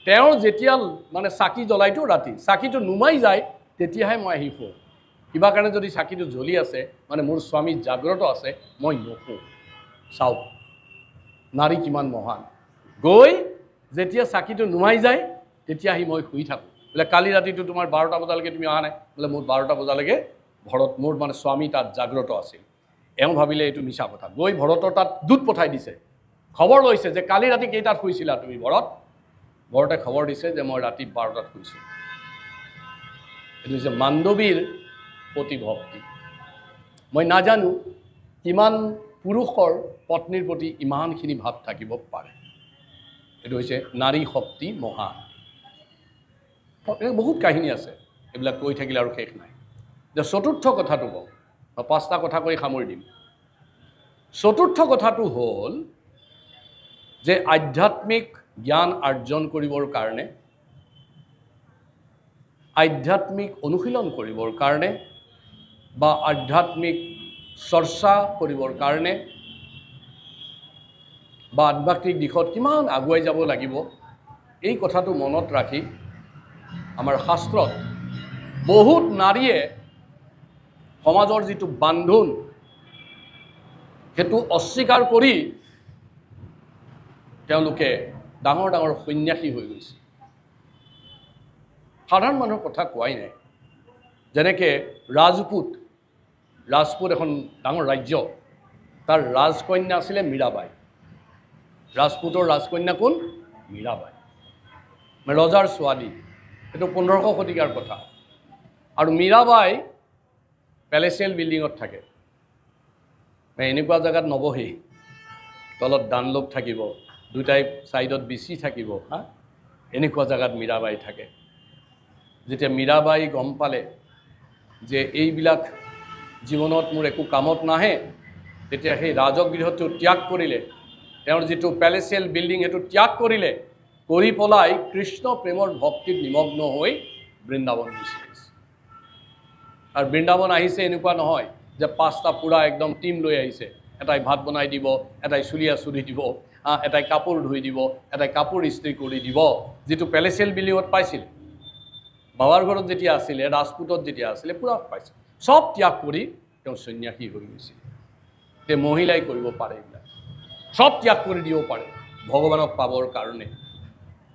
তেওঁৰ যেতিয়া মানে চাকি জ্বলাইতো ৰাতি, চাকিটো নুমাই যায়, তেতিয়াহে মই আহি শুওঁ। কিবা কাৰণে যদি চাকিটো জ্বলি আছে, মানে মোৰ স্বামী জাগ্ৰত আছে, মই নুশুওঁ। চাওক নাৰী কিমান মহান। গৈ যেতিয়া চাকিটো নুমাই যায়, তেতিয়া আহি মই শুই থাকোঁ। বোলে কালি ৰাতিটো তোমাৰ 12টা বজালৈকে তুমি অহা নাই? বোলে মোৰ 12টা বজালৈকে ভৰত, মোৰ মানে স্বামী তাত জাগ্ৰত আছিল। এওঁ ভাবিলে এইটো মিছা কথা, গৈ ভৰতৰ তাত দূত পঠাই দিছে, খবৰ লৈছে যে কালি ৰাতি কেইটাত শুইছিলা তুমি ভৰত? ভৰতে খবৰ দিছে যে মই ৰাতি 12টাত শুইছোঁ। এইটো হৈছে মাণ্ডৱীৰ প্ৰতি ভক্তি। মই নাজানো কিমান পুৰুষৰ পত্নীৰ প্ৰতি ইমানখিনি ভাৱ থাকিব পাৰে। এইটো হৈছে নাৰী শক্তি মহান। বহুত কাহিনী আছে, এইবিলাক কৈ থাকিলে আৰু শেষ নাই। যে চতুৰ্থ কথাটো কওঁ, মই 5টা কথা কৈ সামৰি দিম। চতুৰ্থ কথাটো হ'ল যে আধ্যাত্মিক জ্ঞান অৰ্জন কৰিবৰ কাৰণে, আধ্যাত্মিক অনুশীলন কৰিবৰ কাৰণে বা আধ্যাত্মিক চৰ্চা কৰিবৰ কাৰণে বা আধ্যাত্মিক দিশত কিমান আগুৱাই যাব লাগিব, এই কথাটো মনত ৰাখি আমাৰ শাস্ত্ৰত বহুত নাৰীয়ে সমাজৰ যিটো বান্ধোন, সেইটো অস্বীকাৰ কৰি তেওঁলোকে ডাঙৰ ডাঙৰ সন্যাসী হৈ গৈছে সাধাৰণ মানুহৰ কথা কোৱাই নাই যেনেকৈ ৰাজপুত এখন ডাঙৰ ৰাজ্য তাৰ ৰাজকন্যা আছিলে মীৰাবাই ৰাজপুতৰ ৰাজকন্যা কোন মীৰাবাই ৰজাৰ ছোৱালী এইটো 1500 শতিকাৰ কথা আৰু মীৰাবাই পেলেচিয়েল বিল্ডিঙত থাকে এনেকুৱা জেগাত নবহি তলত ডানলপ থাকিব দুটাই সাইডত বিচি থাকিব হা এনেকুৱা জেগাত মীৰাবাই থাকে যেতিয়া মীৰাবাই গম পালে যে এইবিলাক জীৱনত মোৰ একো কামত নাহে তেতিয়া সেই ৰাজগৃহটো ত্যাগ কৰিলে তেওঁৰ যিটো পেলেচিয়েল বিল্ডিং সেইটো ত্যাগ কৰিলে কৰি পলাই কৃষ্ণ প্ৰেমৰ ভক্তিত নিমগ্ন হৈ বৃন্দাবন গুচি গৈছে আৰু বৃন্দাবন আহিছে এনেকুৱা নহয় যে পাঁচটা পুৰা একদম টিম লৈ আহিছে এটাই ভাত বনাই দিব এটাই চুলিয়া চুলি দিব এটাই কাপোৰ ধুই দিব এটাই কাপোৰ ইস্ত্ৰি কৰি দিব যিটো পেলেচিয়েল বিল্ডিঙত পাইছিল বাবাৰ ঘৰত যেতিয়া আছিলে ৰাজপুতত যেতিয়া আছিলে পুৰা পাইছিল সব ত্যাগ কৰি তেওঁ সন্যাসী হৈ গৈছিল তে মহিলাই কৰিব পাৰে এইবিলাক সব ত্যাগ কৰি দিব পাৰে ভগৱানক পাবৰ কাৰণে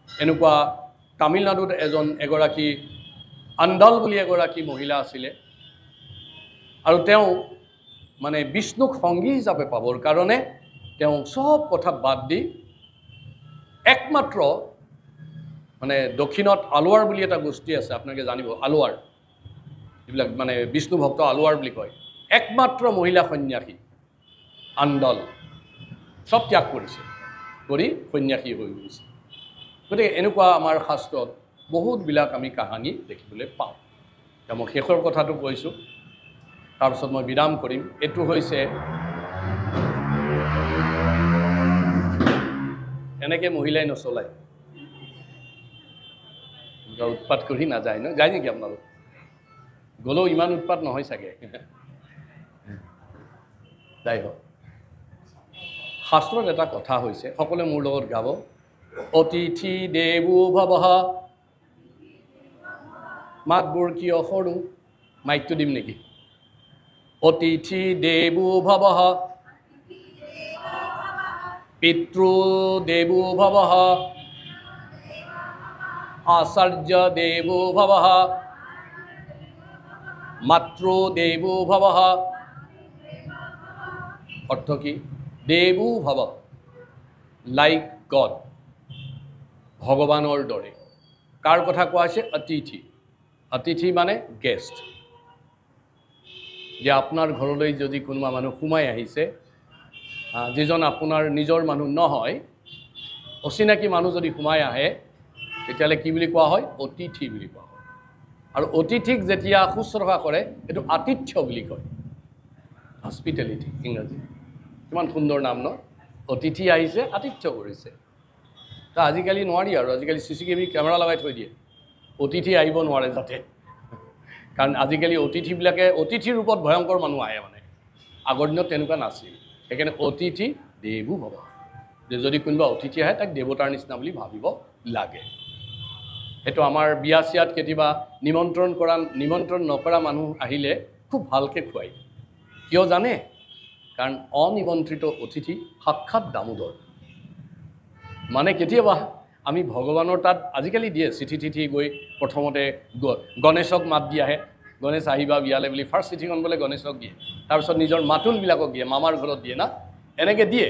এনেকুৱা তামিলনাডুত এগৰাকী আন্দাল বুলি এগৰাকী মহিলা আছিলে আৰু তেওঁ মানে বিষ্ণুক সংগী হিচাপে পাবৰ কাৰণে তেওঁ সব কথা বাদ দি একমাত্ৰ মানে দক্ষিণত আলোৱাৰ বুলি এটা গোষ্ঠী আছে আপোনালোকে জানিব আলোৱাৰ এইবিলাক মানে বিষ্ণু ভক্ত আলোৱাৰ বুলি কয় একমাত্ৰ মহিলা সন্যাসী আন্দাল সব ত্যাগ কৰিছে কৰি সন্যাসী হৈ গৈছে গতিকে এনেকুৱা আমাৰ শাস্ত্ৰত বহুতবিলাক আমি কাহিনী দেখিবলৈ পাওঁ এতিয়া মই শেষৰ কথাটো কৈছোঁ তাৰপিছত মই বিৰাম কৰিম এইটো হৈছে এনেকৈ মহিলাই নচলায় উৎপাত কৰি নাযায় ন যায় নেকি আপোনালোক গ'লেও ইমান উৎপাত নহয় চাগে যাই হওক শাস্ত্ৰত এটা কথা হৈছে সকলোৱে মোৰ লগত গাব অতিথি দেৱো ভৱঃ মাতবোৰ কিয় সৰু মাইকটো দিম নেকি অতিথি দেৱো ভৱঃ পিতৃ দেৱো ভৱঃ আচাৰ্য দেৱো ভৱঃ মাতৃ দেৱো ভৱঃ অৰ্থ কি দেৱো ভৱঃ লাইক গড ভগৱানৰ দৰে কাৰ কথা কোৱা হৈছে অতিথি অতিথি মানে গেষ্ট যে আপোনাৰ ঘৰলৈ যদি কোনোবা মানুহ সোমাই আহিছে যিজন আপোনাৰ নিজৰ মানুহ নহয় অচিনাকি মানুহ যদি সোমাই আহে তেতিয়াহ'লে কি বুলি কোৱা হয় অতিথি বুলি কোৱা হয় আৰু অতিথিক যেতিয়া শুশ্ৰূষা কৰে এইটো আতিথ্য বুলি কয় হস্পিটেলিটি ইংৰাজী কিমান সুন্দৰ নাম ন অতিথি আহিছে আতিথ্য কৰিছে তা আজিকালি নোৱাৰি আৰু আজিকালি CCTV কেমেৰা লগাই থৈ দিয়ে অতিথি আহিব নোৱাৰে যাতে কাৰণ আজিকালি অতিথিবিলাকে অতিথিৰ ৰূপত ভয়ংকৰ মানুহ আহে মানে আগৰ দিনত তেনেকুৱা নাছিল সেইকাৰণে অতিথি দেৱো ভৱঃ যে যদি কোনোবা অতিথি আহে তাক দেৱতাৰ নিচিনা বুলি ভাবিব লাগে সেইটো আমাৰ বিয়া চিয়াত কেতিয়াবা নিমন্ত্ৰণ নকৰা মানুহ আহিলে খুব ভালকৈ খুৱায় কিয় জানে কাৰণ অনিমন্ত্ৰিত অতিথি সাক্ষাৎ দামোদৰ মানে কেতিয়াবা আমি ভগৱানৰ তাত আজিকালি দিয়ে চিঠি গৈ প্ৰথমতে গণেশক মাত দি আহে গণেশ আহিবা বিয়ালে বুলি ফাৰ্ষ্ট চিঠিখন বোলে গণেশক দিয়ে তাৰপিছত নিজৰ মাতুলবিলাকক দিয়ে মামাৰ ঘৰত দিয়ে না এনেকৈ দিয়ে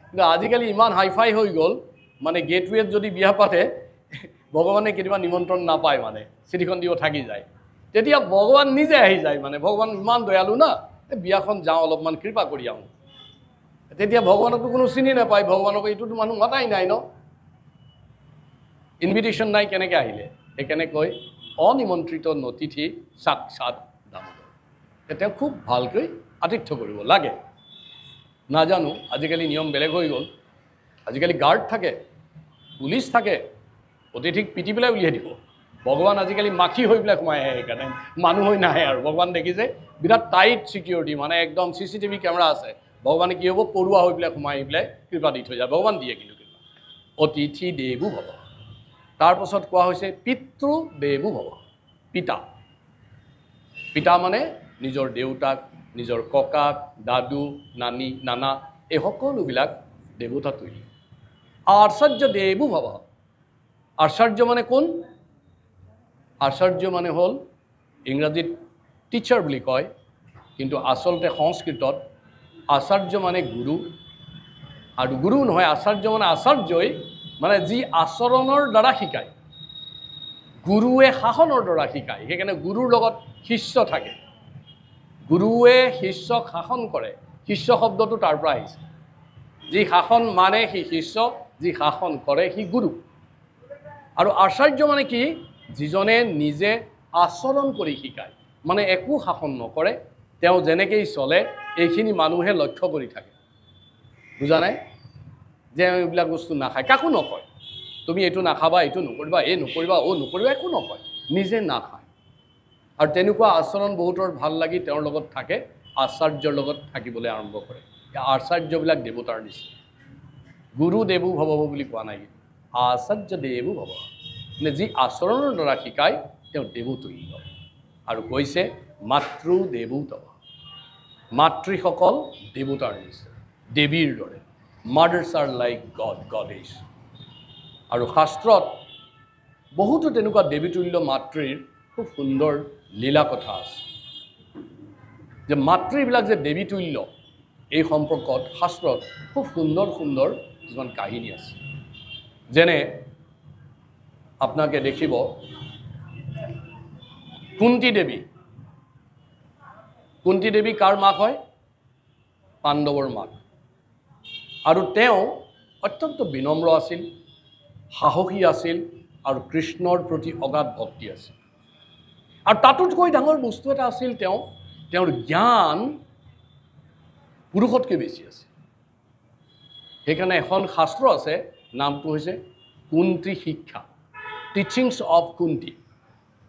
কিন্তু আজিকালি ইমান হাইফাই হৈ গ'ল মানে গেটৱেত যদি বিয়া পাতে ভগৱানে কেতিয়াবা নিমন্ত্ৰণ নাপায় মানে চিঠিখন দিব থাকি যায় তেতিয়া ভগৱান নিজে আহি যায় মানে ভগৱান ইমান দয়ালু না বিয়াখন যাওঁ অলপমান কৃপা কৰি আহোঁ তেতিয়া ভগৱানকতো কোনো চিনি নাপায় ভগৱানক এইটোতো মানুহ মাতাই নাই ন ইনভিটেশ্যন নাই কেনেকৈ আহিলে সেইকাৰণে কয় অনিমন্ত্ৰিত অতিথি সাক্ষাৎ দামোদৰ তেওঁ খুব ভালকৈ আতিথ্য কৰিব লাগে নাজানো আজিকালি নিয়ম বেলেগ হৈ গ'ল আজিকালি গাৰ্ড থাকে পুলিচ থাকে অতিথিক পিটি পেলাই উলিয়াই দিব ভগৱান আজিকালি মাখি হৈ পেলাই সোমাই আহে সেইকাৰণে মানুহ হৈ নাহে আৰু ভগৱান দেখিছে বিৰাট টাইট ছিকিউৰিটি মানে একদম CCTV কেমেৰা আছে ভগৱানে কি হ'ব পৰুৱা হৈ পেলাই সোমাই আহি পেলাই কৃপা দি থৈ যায় ভগৱান দিয়ে কিন্তু কৃপা অতিথি দেৱো ভৱঃ তাৰপাছত কোৱা হৈছে পিতৃ দেৱো ভৱঃ পিতা মানে নিজৰ দেউতাক নিজৰ ককাক দাদু নানী নানা এই সকলোবিলাক দেৱতা তুল্য আচাৰ্য দেৱো ভৱ আচাৰ্য মানে কোন আচাৰ্য মানে হ'ল ইংৰাজীত টিচাৰ বুলি কয় কিন্তু আচলতে সংস্কৃতত আচাৰ্য মানে গুৰু আৰু গুৰু নহয় আচাৰ্য মানে আচাৰ্যই মানে যি আচৰণৰ দ্বাৰা শিকায় গুৰুৱে শাসনৰ দ্বাৰা শিকায় সেইকাৰণে গুৰুৰ লগত শিষ্য থাকে গুৰুৱে শিষ্যক শাসন কৰে শিষ্য শব্দটো তাৰ পৰা আহিছে যি শাসন মানে সি শিষ্য যি শাসন কৰে সি গুৰু আৰু আচাৰ্য মানে কি যিজনে নিজে আচৰণ কৰি শিকায় মানে একো শাসন নকৰে তেওঁ যেনেকৈ চলে এইখিনি মানুহে লক্ষ্য কৰি থাকে বুজা নাই যে এইবিলাক বস্তু নাখায় কাকো নকয় তুমি এইটো নাখাবা এইটো নকৰিবা এই নকৰিবা নকৰিবা একো নকয় নিজে নাখায় আৰু তেনেকুৱা আচৰণ বহুতৰ ভাল লাগি তেওঁৰ লগত থাকে আচাৰ্যৰ লগত থাকিবলৈ আৰম্ভ কৰে আচাৰ্যবিলাক দেৱতাৰ নিচিনা গুৰু দেৱো ভৱ বুলি কোৱা নাই আচাৰ্য দেৱো ভৱ মানে যি আচৰণৰ দ্বাৰা শিকায় তেওঁ দেৱতুল্য আৰু কৈছে মাতৃ দেৱোতৱ মাতৃসকল দেৱতাৰ নিচিনা দেৱীৰ দৰে mothers are like god goddess আৰু শাস্ত্ৰত বহুতো তেনেকুৱা দেৱীতুল্য মাতৃৰ খুব সুন্দৰ লীলা কথা আছে যে মাতৃবিলাক যে দেৱীতুল্য এই সম্পৰ্কত শাস্ত্ৰত খুব সুন্দৰ সুন্দৰ কিছুমান কাহিনী আছে যেনে আপোনালোকে দেখিব কুন্তী দেৱী কাৰ মাক হয় পাণ্ডৱৰ মাক আৰু তেওঁ অত্যন্ত বিনম্ৰ আছিল সাহসী আছিল আৰু কৃষ্ণৰ প্ৰতি অগাধ ভক্তি আছিল আৰু তাতোতকৈ ডাঙৰ বস্তু এটা আছিল তেওঁৰ জ্ঞান পুৰুষতকৈ বেছি আছে সেইকাৰণে এখন শাস্ত্ৰ আছে নামটো হৈছে কুন্তী শিক্ষা টিচিংছ অফ কুন্তী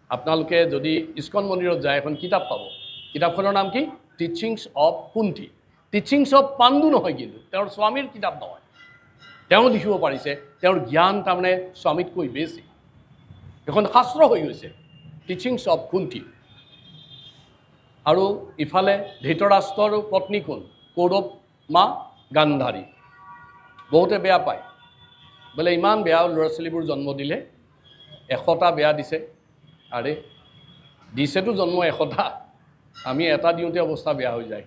আপোনালোকে যদি ইস্কন মন্দিৰত যায় এখন কিতাপ পাব কিতাপখনৰ নাম কি টিচিংছ অফ কুন্তী টিচিংছ অফ পাণ্ডু নহয় কিন্তু তেওঁৰ স্বামীৰ কিতাপ নহয় তেওঁ লিখিব পাৰিছে তেওঁৰ জ্ঞান তাৰমানে স্বামীতকৈ বেছি এখন শাস্ত্ৰ হৈ গৈছে টিচিংছ অফ কুন্তী আৰু ইফালে ধৃতৰাষ্ট্ৰৰ পত্নী কোন কৌৰৱ মা গান্ধাৰী বহুতে বেয়া পায় বোলে ইমান বেয়া ল'ৰা ছোৱালীবোৰ জন্ম দিলে 100টা বেয়া দিছে আৰে দিছেতো জন্ম 100টা আমি এটা দিওঁতে অৱস্থা বেয়া হৈ যায়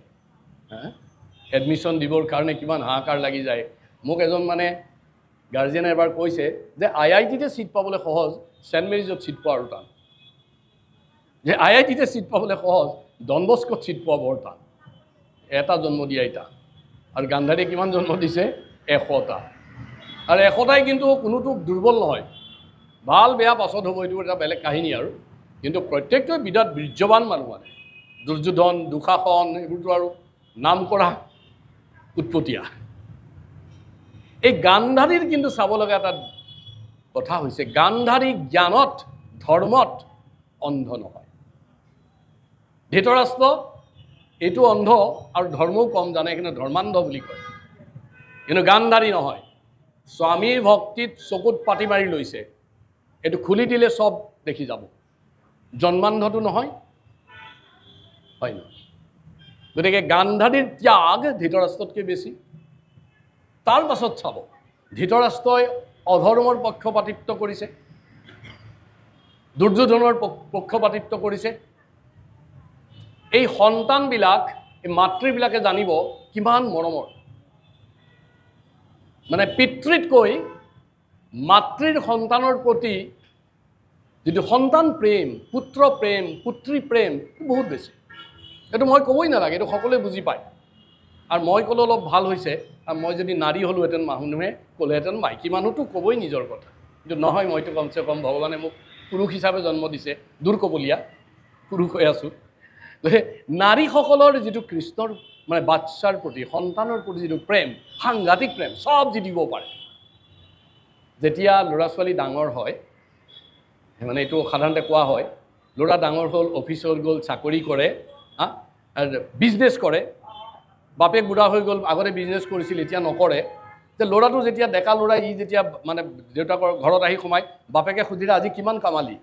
এডমিশ্যন দিবৰ কাৰণে কিমান হাহাকাৰ লাগি যায় মোক এজন মানে গাৰ্জেনে এবাৰ কৈছে যে IITতে ছিট পাবলৈ সহজ ছেণ্ট মেৰিজত ছিট পোৱা আৰু টান যে IITতে ছিট পাবলৈ সহজ ডন বস্কোত ছিট পোৱা বৰ টান এটা জন্ম দিয়াই টান আৰু গান্ধাৰীয়ে কিমান জন্ম দিছে 100টা আৰু 100টাই কিন্তু কোনোটো দুৰ্বল নহয় ভাল বেয়া পাছত হ'ব এইটো এটা বেলেগ কাহিনী আৰু কিন্তু প্ৰত্যেকটোৱে বিৰাট বীৰ্যৱান মানুহ মানে দুৰ্যোধন দুঃশাসন এইবোৰতো আৰু নাম কৰা উৎপতীয়া এই গান্ধাৰীৰ কিন্তু চাব লগা এটা কথা হৈছে গান্ধাৰী জ্ঞানত ধৰ্মত অন্ধ নহয় ধৃতৰাষ্ট্ৰ এইটো অন্ধ আৰু ধৰ্মও কম জানে কিন্তু ধৰ্মান্ধ বুলি কয় কিন্তু গান্ধাৰী নহয় স্বামীৰ ভক্তিত চকুত পাতি মাৰি লৈছে এইটো খুলি দিলে সব দেখি যাব জন্মান্ধটো নহয় হয় নহয় গতিকে গান্ধাৰীৰ ত্যাগ ধৃতৰাষ্ট্ৰতকৈ বেছি তাৰ পাছত চাব ধৃতৰাষ্ট্ৰই অধৰ্মৰ পক্ষপাতিত্ব কৰিছে দুৰ্যোধনৰ পক্ষপাতিত্ব কৰিছে এই সন্তানবিলাক এই মাতৃবিলাকে জানিব কিমান মৰমৰ মানে পিতৃতকৈ মাতৃৰ সন্তানৰ প্ৰতি যিটো সন্তান প্ৰেম পুত্ৰ প্ৰেম পুত্ৰী প্ৰেম বহুত বেছি এইটো মই ক'বই নালাগে এইটো সকলোৱে বুজি পায় আৰু মই ক'লে অলপ ভাল হৈছে আৰু মই যদি নাৰী হ'লোহেঁতেন মানুহে ক'লেহেঁতেন মাইকী মানুহটো ক'বই নিজৰ কথা কিন্তু নহয় মইতো কমচে কম ভগৱানে মোক পুৰুষ হিচাপে জন্ম দিছে দূৰ ক'বলীয়া পুৰুষ হৈ আছোঁ নাৰীসকলৰ যিটো কৃষ্ণৰ মানে বাচ্চাৰ প্ৰতি সন্তানৰ প্ৰতি যিটো প্ৰেম সাংঘাতিক প্ৰেম সব যি দিব পাৰে যেতিয়া ল'ৰা ছোৱালী ডাঙৰ হয় মানে এইটো সাধাৰণতে কোৱা হয় ল'ৰা ডাঙৰ হ'ল অফিচত গ'ল চাকৰি কৰে বিজনেছ কৰে বাপেক বুঢ়া হৈ গ'ল আগতে বিজনেছ কৰিছিল এতিয়া নকৰে যে ল'ৰাটো যেতিয়া ডেকা ল'ৰা ই যেতিয়া মানে দেউতাকৰ ঘৰত আহি সোমাই বাপেকে সুধিলে আজি কিমান কামালি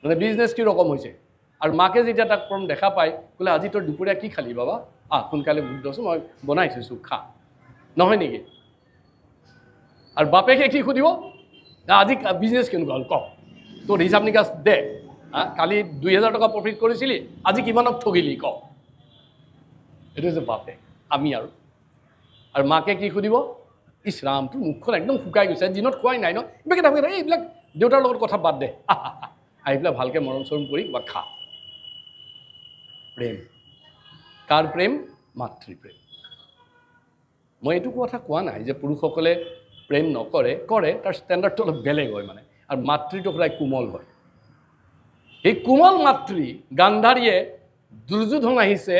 মানে বিজনেছ কি ৰকম হৈছে আৰু মাকে যেতিয়া তাক প্ৰথম দেখা পায় ক'লে আজি তোৰ দুপৰীয়া কি খালি বাবা সোনকালে বুদ্ধ আছোঁ মই বনাই থৈছোঁ খা নহয় নেকি আৰু বাপেকে কি সুধিব আজি বিজনেছ কেনেকুৱা হ'ল কওক তোৰ হিচাপ নিকাচ দে কালি 2000 টকা প্ৰফিট কৰিছিলি আজি কিমানক ঠগিলি কওক এইটো হৈছে বাপে আমি আৰু মাকে কি সুধিব ইছ ৰাম তোৰ মুখখন একদম শুকাই গৈছে দিনত খোৱাই নাই ন এইবিলাক দেউতাৰ লগত কথা বাদ দে আহি পেলাই ভালকৈ মৰম চৰম কৰি কিবা খা প্ৰেম কাৰ প্ৰেম মাতৃপ্ৰেম মই এইটো কথা কোৱা নাই যে পুৰুষসকলে প্ৰেম নকৰে কৰে তাৰ ষ্টেণ্ডাৰ্ডটো অলপ বেলেগ হয় মানে আৰু মাতৃটো সদায় কোমল হয় এই কোমল মাতৃ গান্ধাৰীয়ে দুৰ্যোধন আহিছে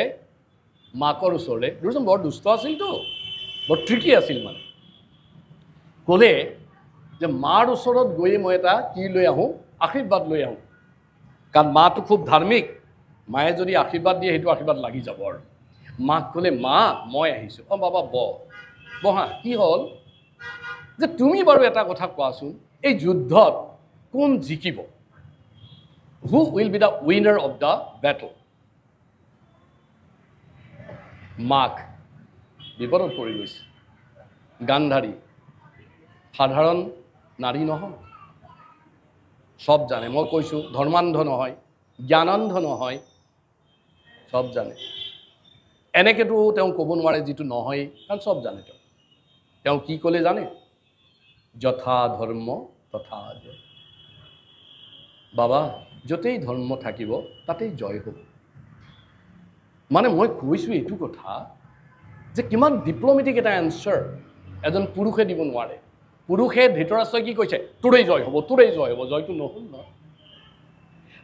মাকৰ ওচৰলৈ দুৰ্যোধন বৰ দুষ্ট আছিলতো বৰ ট্ৰিকি আছিল মানে ক'লে যে মাৰ ওচৰত গৈ মই এটা কি লৈ আহোঁ আশীৰ্বাদ লৈ আহোঁ কাৰণ মাটো খুব ধাৰ্মিক মায়ে যদি আশীৰ্বাদ দিয়ে সেইটো আশীৰ্বাদ লাগি যাব আৰু মাক ক'লে মা মই আহিছোঁ বাবা বহা কি হ'ল যে তুমি বাৰু এটা কথা কোৱাচোন এই যুদ্ধত কোন জিকিব who will be the winner of the battle মাক বিপদত পৰি গৈছে গান্ধাৰী সাধাৰণ নাৰী নহয় সব জানে মই কৈছোঁ ধৰ্মান্ধ নহয় জ্ঞানান্ধ নহয় সব জানে এনেকৈতো তেওঁ ক'ব নোৱাৰে যিটো নহয় কাৰণ সব জানে তেওঁ কি ক'লে জানে যথা ধৰ্ম তথা জয় বাবা য'তেই ধৰ্ম থাকিব তাতেই জয় হ'ব মানে মই কৈছোঁ এইটো কথা যে কিমান ডিপ্ল'মেটিক এটা এনচাৰ এজন পুৰুষে দিব নোৱাৰে পুৰুষে ধৃতৰাষ্ট্ৰই কি কৈছে তোৰেই জয় হ'ব জয়টো নহ'ল ন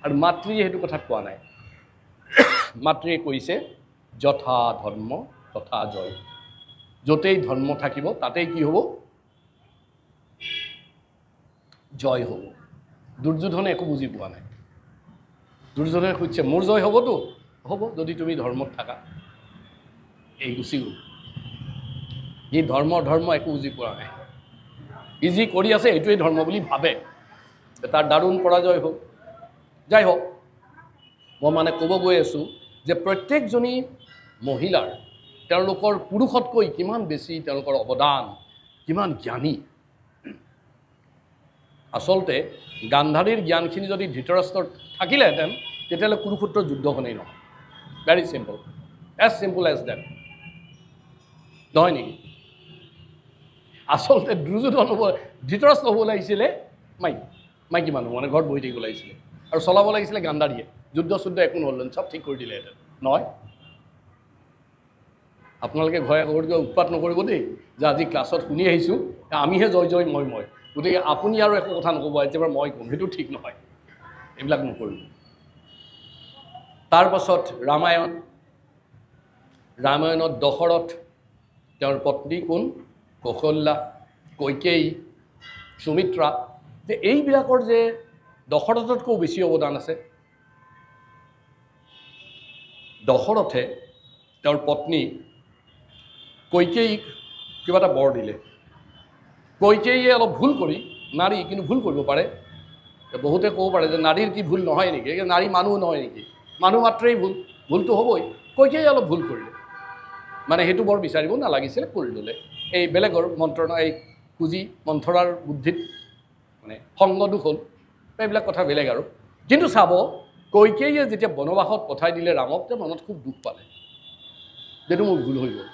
আৰু মাতৃয়ে সেইটো কথা কোৱা নাই মাতৃয়ে কৈছে যথা ধৰ্ম তথা জয় য'তেই ধৰ্ম থাকিব তাতেই কি হ'ব জয় হ'ব দুৰ্যোধনে একো বুজি পোৱা নাই দুৰ্যোধনে সুধিছে মোৰ জয় হ'বতো হ'ব যদি তুমি ধৰ্মত থাকা এই গুচি গ'ল ই ধৰ্ম একো বুজি পোৱা নাই ই যি কৰি আছে এইটোৱেই ধৰ্ম বুলি ভাবে তাৰ দাৰুণ পৰাজয় হ'ল যাই হওক মই মানে ক'ব গৈ আছোঁ যে প্ৰত্যেকজনী মহিলাৰ তেওঁলোকৰ পুৰুষতকৈ কিমান বেছি তেওঁলোকৰ অৱদান কিমান জ্ঞানী আচলতে গান্ধাৰীৰ জ্ঞানখিনি যদি ধৃতৰাষ্ট্ৰৰ থাকিলেহেঁতেন তেতিয়াহ'লে কুৰুক্ষেত্ৰৰ যুদ্ধখনেই নহয় ভেৰি চিম্পল এজ ডেট নহয় নেকি আচলতে দুৰ্যোধন হ'ব ধৃতৰাষ্ট্ৰ হ'ব লাগিছিলে মাইকী মানুহ মানে ঘৰত বহি থাকিব লাগিছিলে আৰু চলাব লাগিছিলে গান্ধাৰীয়ে যুদ্ধ একো নহ'লহেঁতেন চব ঠিক কৰি দিলেহেঁতেন নহয় আপোনালোকে ঘৰে ঘৰত গৈ উৎপাত নকৰিব দেই যে আজি ক্লাছত শুনি আহিছোঁ আমিহে জয় মই গতিকে আপুনি আৰু একো কথা নক'ব এতিয়াৰ মই ক'ম সেইটো ঠিক নহয় এইবিলাক নকৰিব তাৰপাছত ৰামায়ণত দশৰথ তেওঁৰ পত্নী কোন কৌশল্যা কৈকেয়ী সুমিত্ৰা যে এইবিলাকৰ যে দশৰথতকৈও বেছি অৱদান আছে দশৰথে তেওঁৰ পত্নী কৈকেয়ীক কিবা এটা বৰ দিলে কৈকেয়ীয়ে অলপ ভুল কৰি নাৰী কিন্তু ভুল কৰিব পাৰে বহুতে ক'ব পাৰে যে নাৰীৰ কি ভুল নহয় নেকি নাৰী মানুহ নহয় নেকি মানুহ মাত্ৰেই ভুলটো হ'বই কৈকেয়ীয়ে অলপ ভুল কৰিলে মানে সেইটো বৰ বিচাৰিব নালাগিছিলে কৰি ল'লে এই বেলেগৰ মন্ত্ৰণা এই পুঁজি মন্থৰাৰ বুদ্ধিত মানে সংগদোষ হ'ল এইবিলাক কথা বেলেগ আৰু কিন্তু চাব কৈকেয়ীয়ে যেতিয়া বনবাসত পঠাই দিলে ৰামক তেওঁ মনত খুব দুখ পালে যেটো মোৰ ভুল হৈ গ'ল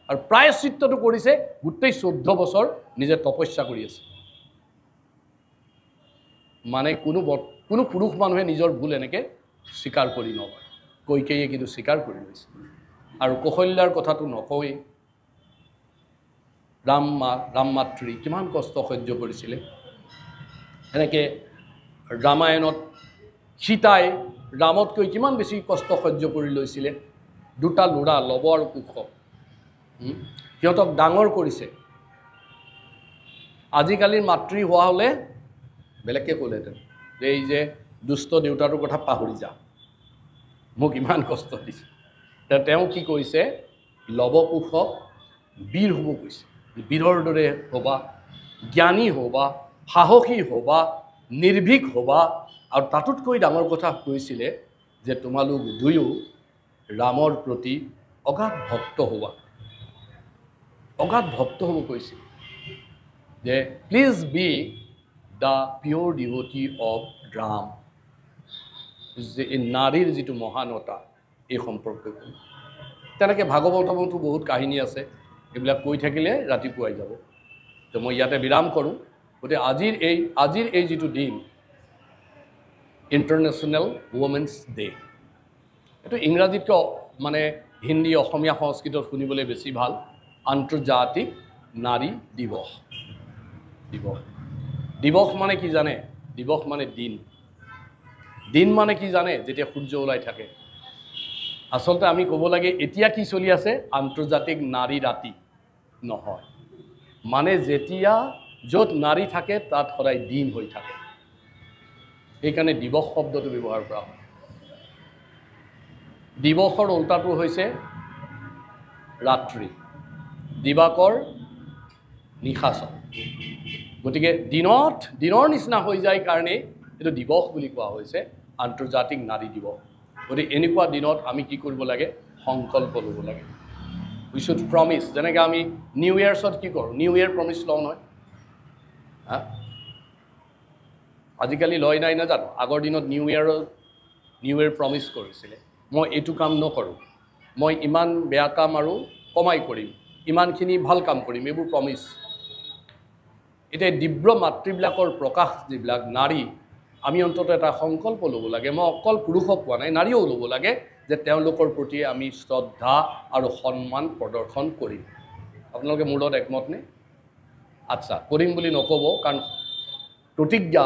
আৰু প্ৰায়শ্চিত্তটো কৰিছে গোটেই 14 বছৰ নিজে তপস্যা কৰি আছে মানে কোনো পুৰুষ মানুহে নিজৰ ভুল এনেকৈ স্বীকাৰ কৰি নলয় কৈকেয়ীয়ে কিন্তু স্বীকাৰ কৰি লৈছে আৰু কৌশল্যাৰ কথাটো নকওঁৱেই ৰাম মাতৃ কিমান কষ্ট সহ্য কৰিছিলে এনেকৈ ৰামায়ণত সীতাই ৰামতকৈ কিমান বেছি কষ্ট সহ্য কৰি লৈছিলে দুটা ল'ৰা লৱ আৰু কুশ সিহঁতক ডাঙৰ কৰিছে আজিকালিৰ মাতৃ হোৱা হ'লে বেলেগকৈ ক'লেহেঁতেন যে এই যে দুষ্ট দেউতাটোৰ কথা পাহৰি যা মোক ইমান কষ্ট দিছে তেওঁ কি কৰিছে লৱ কুশক বীৰ হ'ব কৈছে বীৰৰ দৰে হ'বা জ্ঞানী হ'বা সাহসী হ'বা নিৰ্ভীক হ'বা আৰু তাতোতকৈ ডাঙৰ কথা কৈছিলে যে তোমালোক দুয়ো ৰামৰ প্ৰতি অগাধ ভক্ত হোৱা অগাধ ভক্ত হ'ব কৈছিল যে please be the pure devotee of Ram যে এই নাৰীৰ যিটো মহানতা এই সম্পৰ্কে তেনেকৈ ভাগৱতমতো বহুত কাহিনী আছে এইবিলাক কৈ থাকিলে ৰাতিপুৱাই যাব তো মই ইয়াতে বিৰাম কৰোঁ গতিকে আজিৰ এই যিটো দিন ইণ্টাৰনেশ্যনেল ৱমেন্স ডে এইটো ইংৰাজীতকৈ মানে হিন্দী অসমীয়া সংস্কৃতত শুনিবলৈ বেছি ভাল আন্তৰ্জাতিক নাৰী দিৱস দিৱস মানে কি জানে দিৱস মানে দিন মানে কি জানে যেতিয়া সূৰ্য ওলাই থাকে আচলতে আমি ক'ব লাগে এতিয়া কি চলি আছে আন্তৰ্জাতিক নাৰী ৰাতি নহয় মানে যেতিয়া য'ত নাৰী থাকে তাত সদায় দিন হৈ থাকে এইকাৰণে দিৱস শব্দটো ব্যৱহাৰ কৰা হয় দিৱসৰ উল্টাটো হৈছে ৰাত্ৰি দিবাকৰ নিশাচৰ গতিকে দিনৰ নিচিনা হৈ যায় কাৰণে এইটো দিৱস বুলি কোৱা হৈছে আন্তৰ্জাতিক নাৰী দিৱস গতিকে এনেকুৱা দিনত আমি কি কৰিব লাগে সংকল্প ল'ব লাগে উই শুড প্ৰমিছ যেনেকৈ আমি নিউ ইয়াৰ্ছত কি কৰোঁ নিউ ইয়াৰ প্ৰমিছ লওঁ নহয় হা আজিকালি লয় নাই নাজানো আগৰ দিনত নিউ ইয়াৰ প্ৰমিছ কৰিছিলে মই এইটো কাম নকৰোঁ মই ইমান বেয়া কাম আৰু কমাই কৰিম ইমানখিনি ভাল কাম কৰিম এইবোৰ প্ৰমিছ এতিয়া দিব্য মাতৃবিলাকৰ প্ৰকাশ যিবিলাক নাৰী আমি অন্ততঃ এটা সংকল্প ল'ব লাগে মই অকল পুৰুষক কোৱা নাই নাৰীও ল'ব লাগে যে তেওঁলোকৰ প্ৰতি আমি শ্ৰদ্ধা আৰু সন্মান প্ৰদৰ্শন কৰিম আপোনালোকে মোৰ লগত একমত নে আচ্ছা কৰিম বুলি নক'ব কাৰণ প্ৰতিজ্ঞা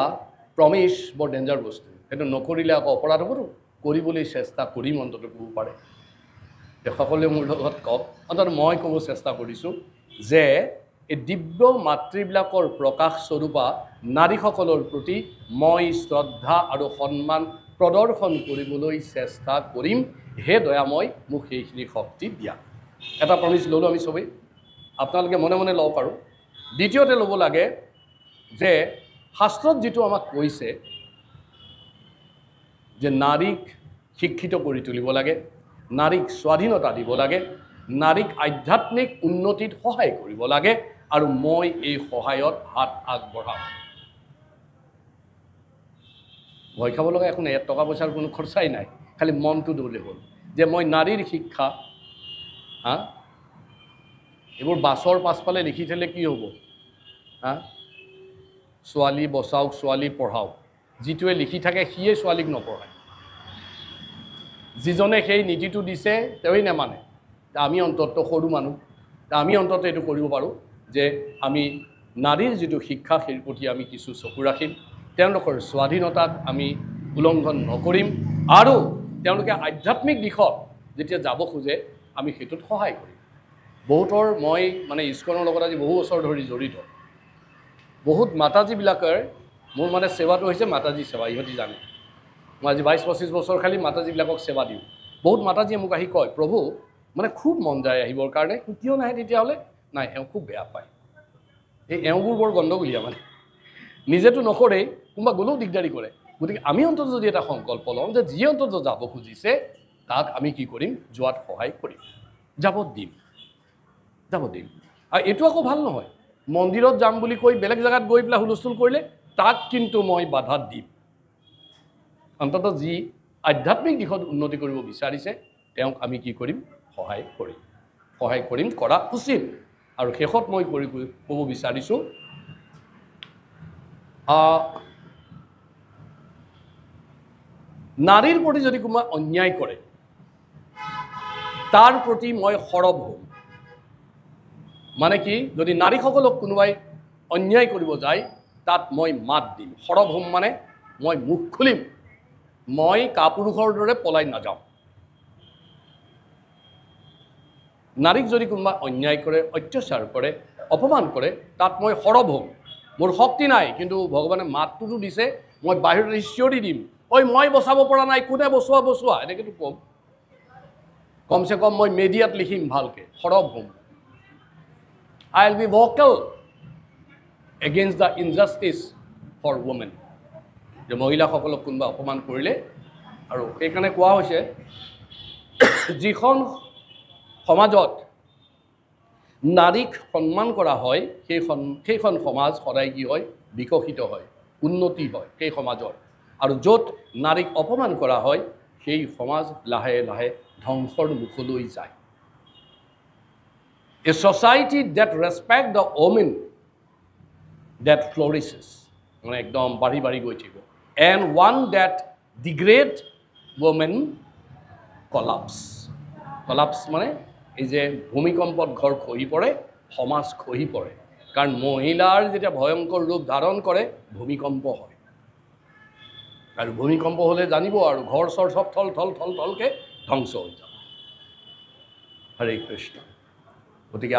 প্ৰমিছ বৰ ডেঞ্জাৰ বস্তু সেইটো নকৰিলে আকৌ অপৰাধ হ'বতো কৰিবলৈ চেষ্টা কৰিম অন্ততঃ ক'ব পাৰে সকলোৱে মোৰ লগত কওক অন্ততঃ মই ক'ব চেষ্টা কৰিছোঁ যে এই দিব্য মাতৃবিলাকৰ প্ৰকাশ স্বৰূপা নাৰীসকলৰ প্ৰতি মই শ্ৰদ্ধা আৰু সন্মান প্ৰদৰ্শন কৰিবলৈ চেষ্টা কৰিম হে দয়াময় মোক সেইখিনি শক্তি দিয়া এটা প্ৰমিছ ল'লোঁ আমি চবেই আপোনালোকে মনে মনে লওক আৰু দ্বিতীয়তে ল'ব লাগে যে শাস্ত্ৰত যিটো আমাক কৈছে যে নাৰীক শিক্ষিত কৰি তুলিব লাগে নাৰীক স্বাধীনতা দিব লাগে নাৰীক আধ্যাত্মিক উন্নতিত সহায় কৰিব লাগে আৰু মই এই সহায়ত হাত আগবঢ়াম ভয় খাব লগা একো নাই টকা পইচাৰ কোনো খৰচাই নাই খালি মনটো দৌলে হ'ল যে মই নাৰীৰ শিক্ষা হা এইবোৰ বাছৰ পাছফালে লিখি থ'লে কি হ'ব হা ছোৱালী বচাওক ছোৱালী পঢ়াওক যিটোৱে লিখি থাকে সিয়ে ছোৱালীক নপঢ়ায় যিজনে সেই নীতিটো দিছে তেওঁই নেমানে আমি অন্ততঃ সৰু মানুহ আমি অন্ততঃ এইটো কৰিব পাৰোঁ যে আমি নাৰীৰ যিটো শিক্ষা সেই প্ৰতি আমি কিছু চকু ৰাখিম তেওঁলোকৰ স্বাধীনতাক আমি উলংঘন নকৰিম আৰু তেওঁলোকে আধ্যাত্মিক দিশত যেতিয়া যাব খোজে আমি সেইটোত সহায় কৰিম বহুতৰ মই মানে ইস্কনৰ লগত আজি বহু বছৰ ধৰি জড়িত বহুত মাতাজীবিলাকৰ মোৰ মানে সেৱাটো হৈছে মাতাজী সেৱা ইহঁতি জানে মই আজি 22-25 বছৰ খালি মাতাজীবিলাকক সেৱা দিওঁ বহুত মাতাজীয়ে মোক আহি কয় প্ৰভু মানে খুব মন যায় আহিবৰ কাৰণে কিয় নাহে তেতিয়াহ'লে নাই এওঁ খুব বেয়া পায় এই এওঁবোৰ বৰ গণ্ডগোলীয়া মানে নিজেতো নকৰেই কোনোবা গ'লেও দিগদাৰী কৰে গতিকে আমি অন্ততঃ যদি এটা সংকল্প লওঁ যে যি অন্ততঃ যাব খুজিছে তাক আমি কি কৰিম যোৱাত সহায় কৰিম যাব দিম আৰু এইটো আকৌ ভাল নহয় মন্দিৰত যাম বুলি কৈ বেলেগ জেগাত গৈ পেলাই হুলস্থুল কৰিলে তাক কিন্তু মই বাধা দিম অন্ততঃ যি আধ্যাত্মিক দিশত উন্নতি কৰিব বিচাৰিছে তেওঁক আমি কি কৰিম সহায় কৰিম কৰা উচিত আৰু শেষত মই ক'ব বিচাৰিছোঁ নাৰীৰ প্ৰতি যদি কোনোবাই অন্যায় কৰে তাৰ প্ৰতি মই সৰব হ'ম মানে কি যদি নাৰীসকলক কোনোবাই অন্যায় কৰিব যায় তাত মই মাত দিম সৰব হ'ম মানে মই মুখ খুলিম মই কাপুৰুষৰ দৰে পলাই নাযাওঁ নাৰীক যদি কোনোবাই অন্যায় কৰে অত্যাচাৰ কৰে অপমান কৰে তাত মই সৰব হ'ম মোৰ শক্তি নাই কিন্তু ভগৱানে মাতটোতো দিছে মই বাহিৰত চিঞৰি দিম ঐ মই বচাব পৰা নাই কোনে বচোৱা এনেকৈতো ক'ম কমচে কম মই মিডিয়াত লিখিম ভালকৈ সৰব হ'ম I will be vocal against the injustice for women যে মহিলাসকলক কোনোবা অপমান কৰিলে আৰু সেইকাৰণে কোৱা হৈছে যিখন সমাজত নাৰীক সন্মান কৰা হয় সেইখন সমাজ সদায় কি হয় বিকশিত হয় উন্নতি হয় সেই সমাজৰ আৰু য'ত নাৰীক অপমান কৰা হয় সেই সমাজ লাহে লাহে ধ্বংসৰ মুখলৈ যায় A society that respect the women that flourishes মানে একদম বাঢ়ি বাঢ়ি গৈ থাকিব and one that degrade women collapse মানে এই যে ভূমিকম্পত ঘৰ খহি পৰে সমাজ খহি পৰে কাৰণ মহিলাৰ যেতিয়া ভয়ংকৰ ৰূপ ধাৰণ কৰে ভূমিকম্প হয় আৰু ভূমিকম্প হ'লে জানিব আৰু ঘৰ চৰ সব থলকে ধ্বংস হৈ যাব হৰে কৃষ্ণ গতিকে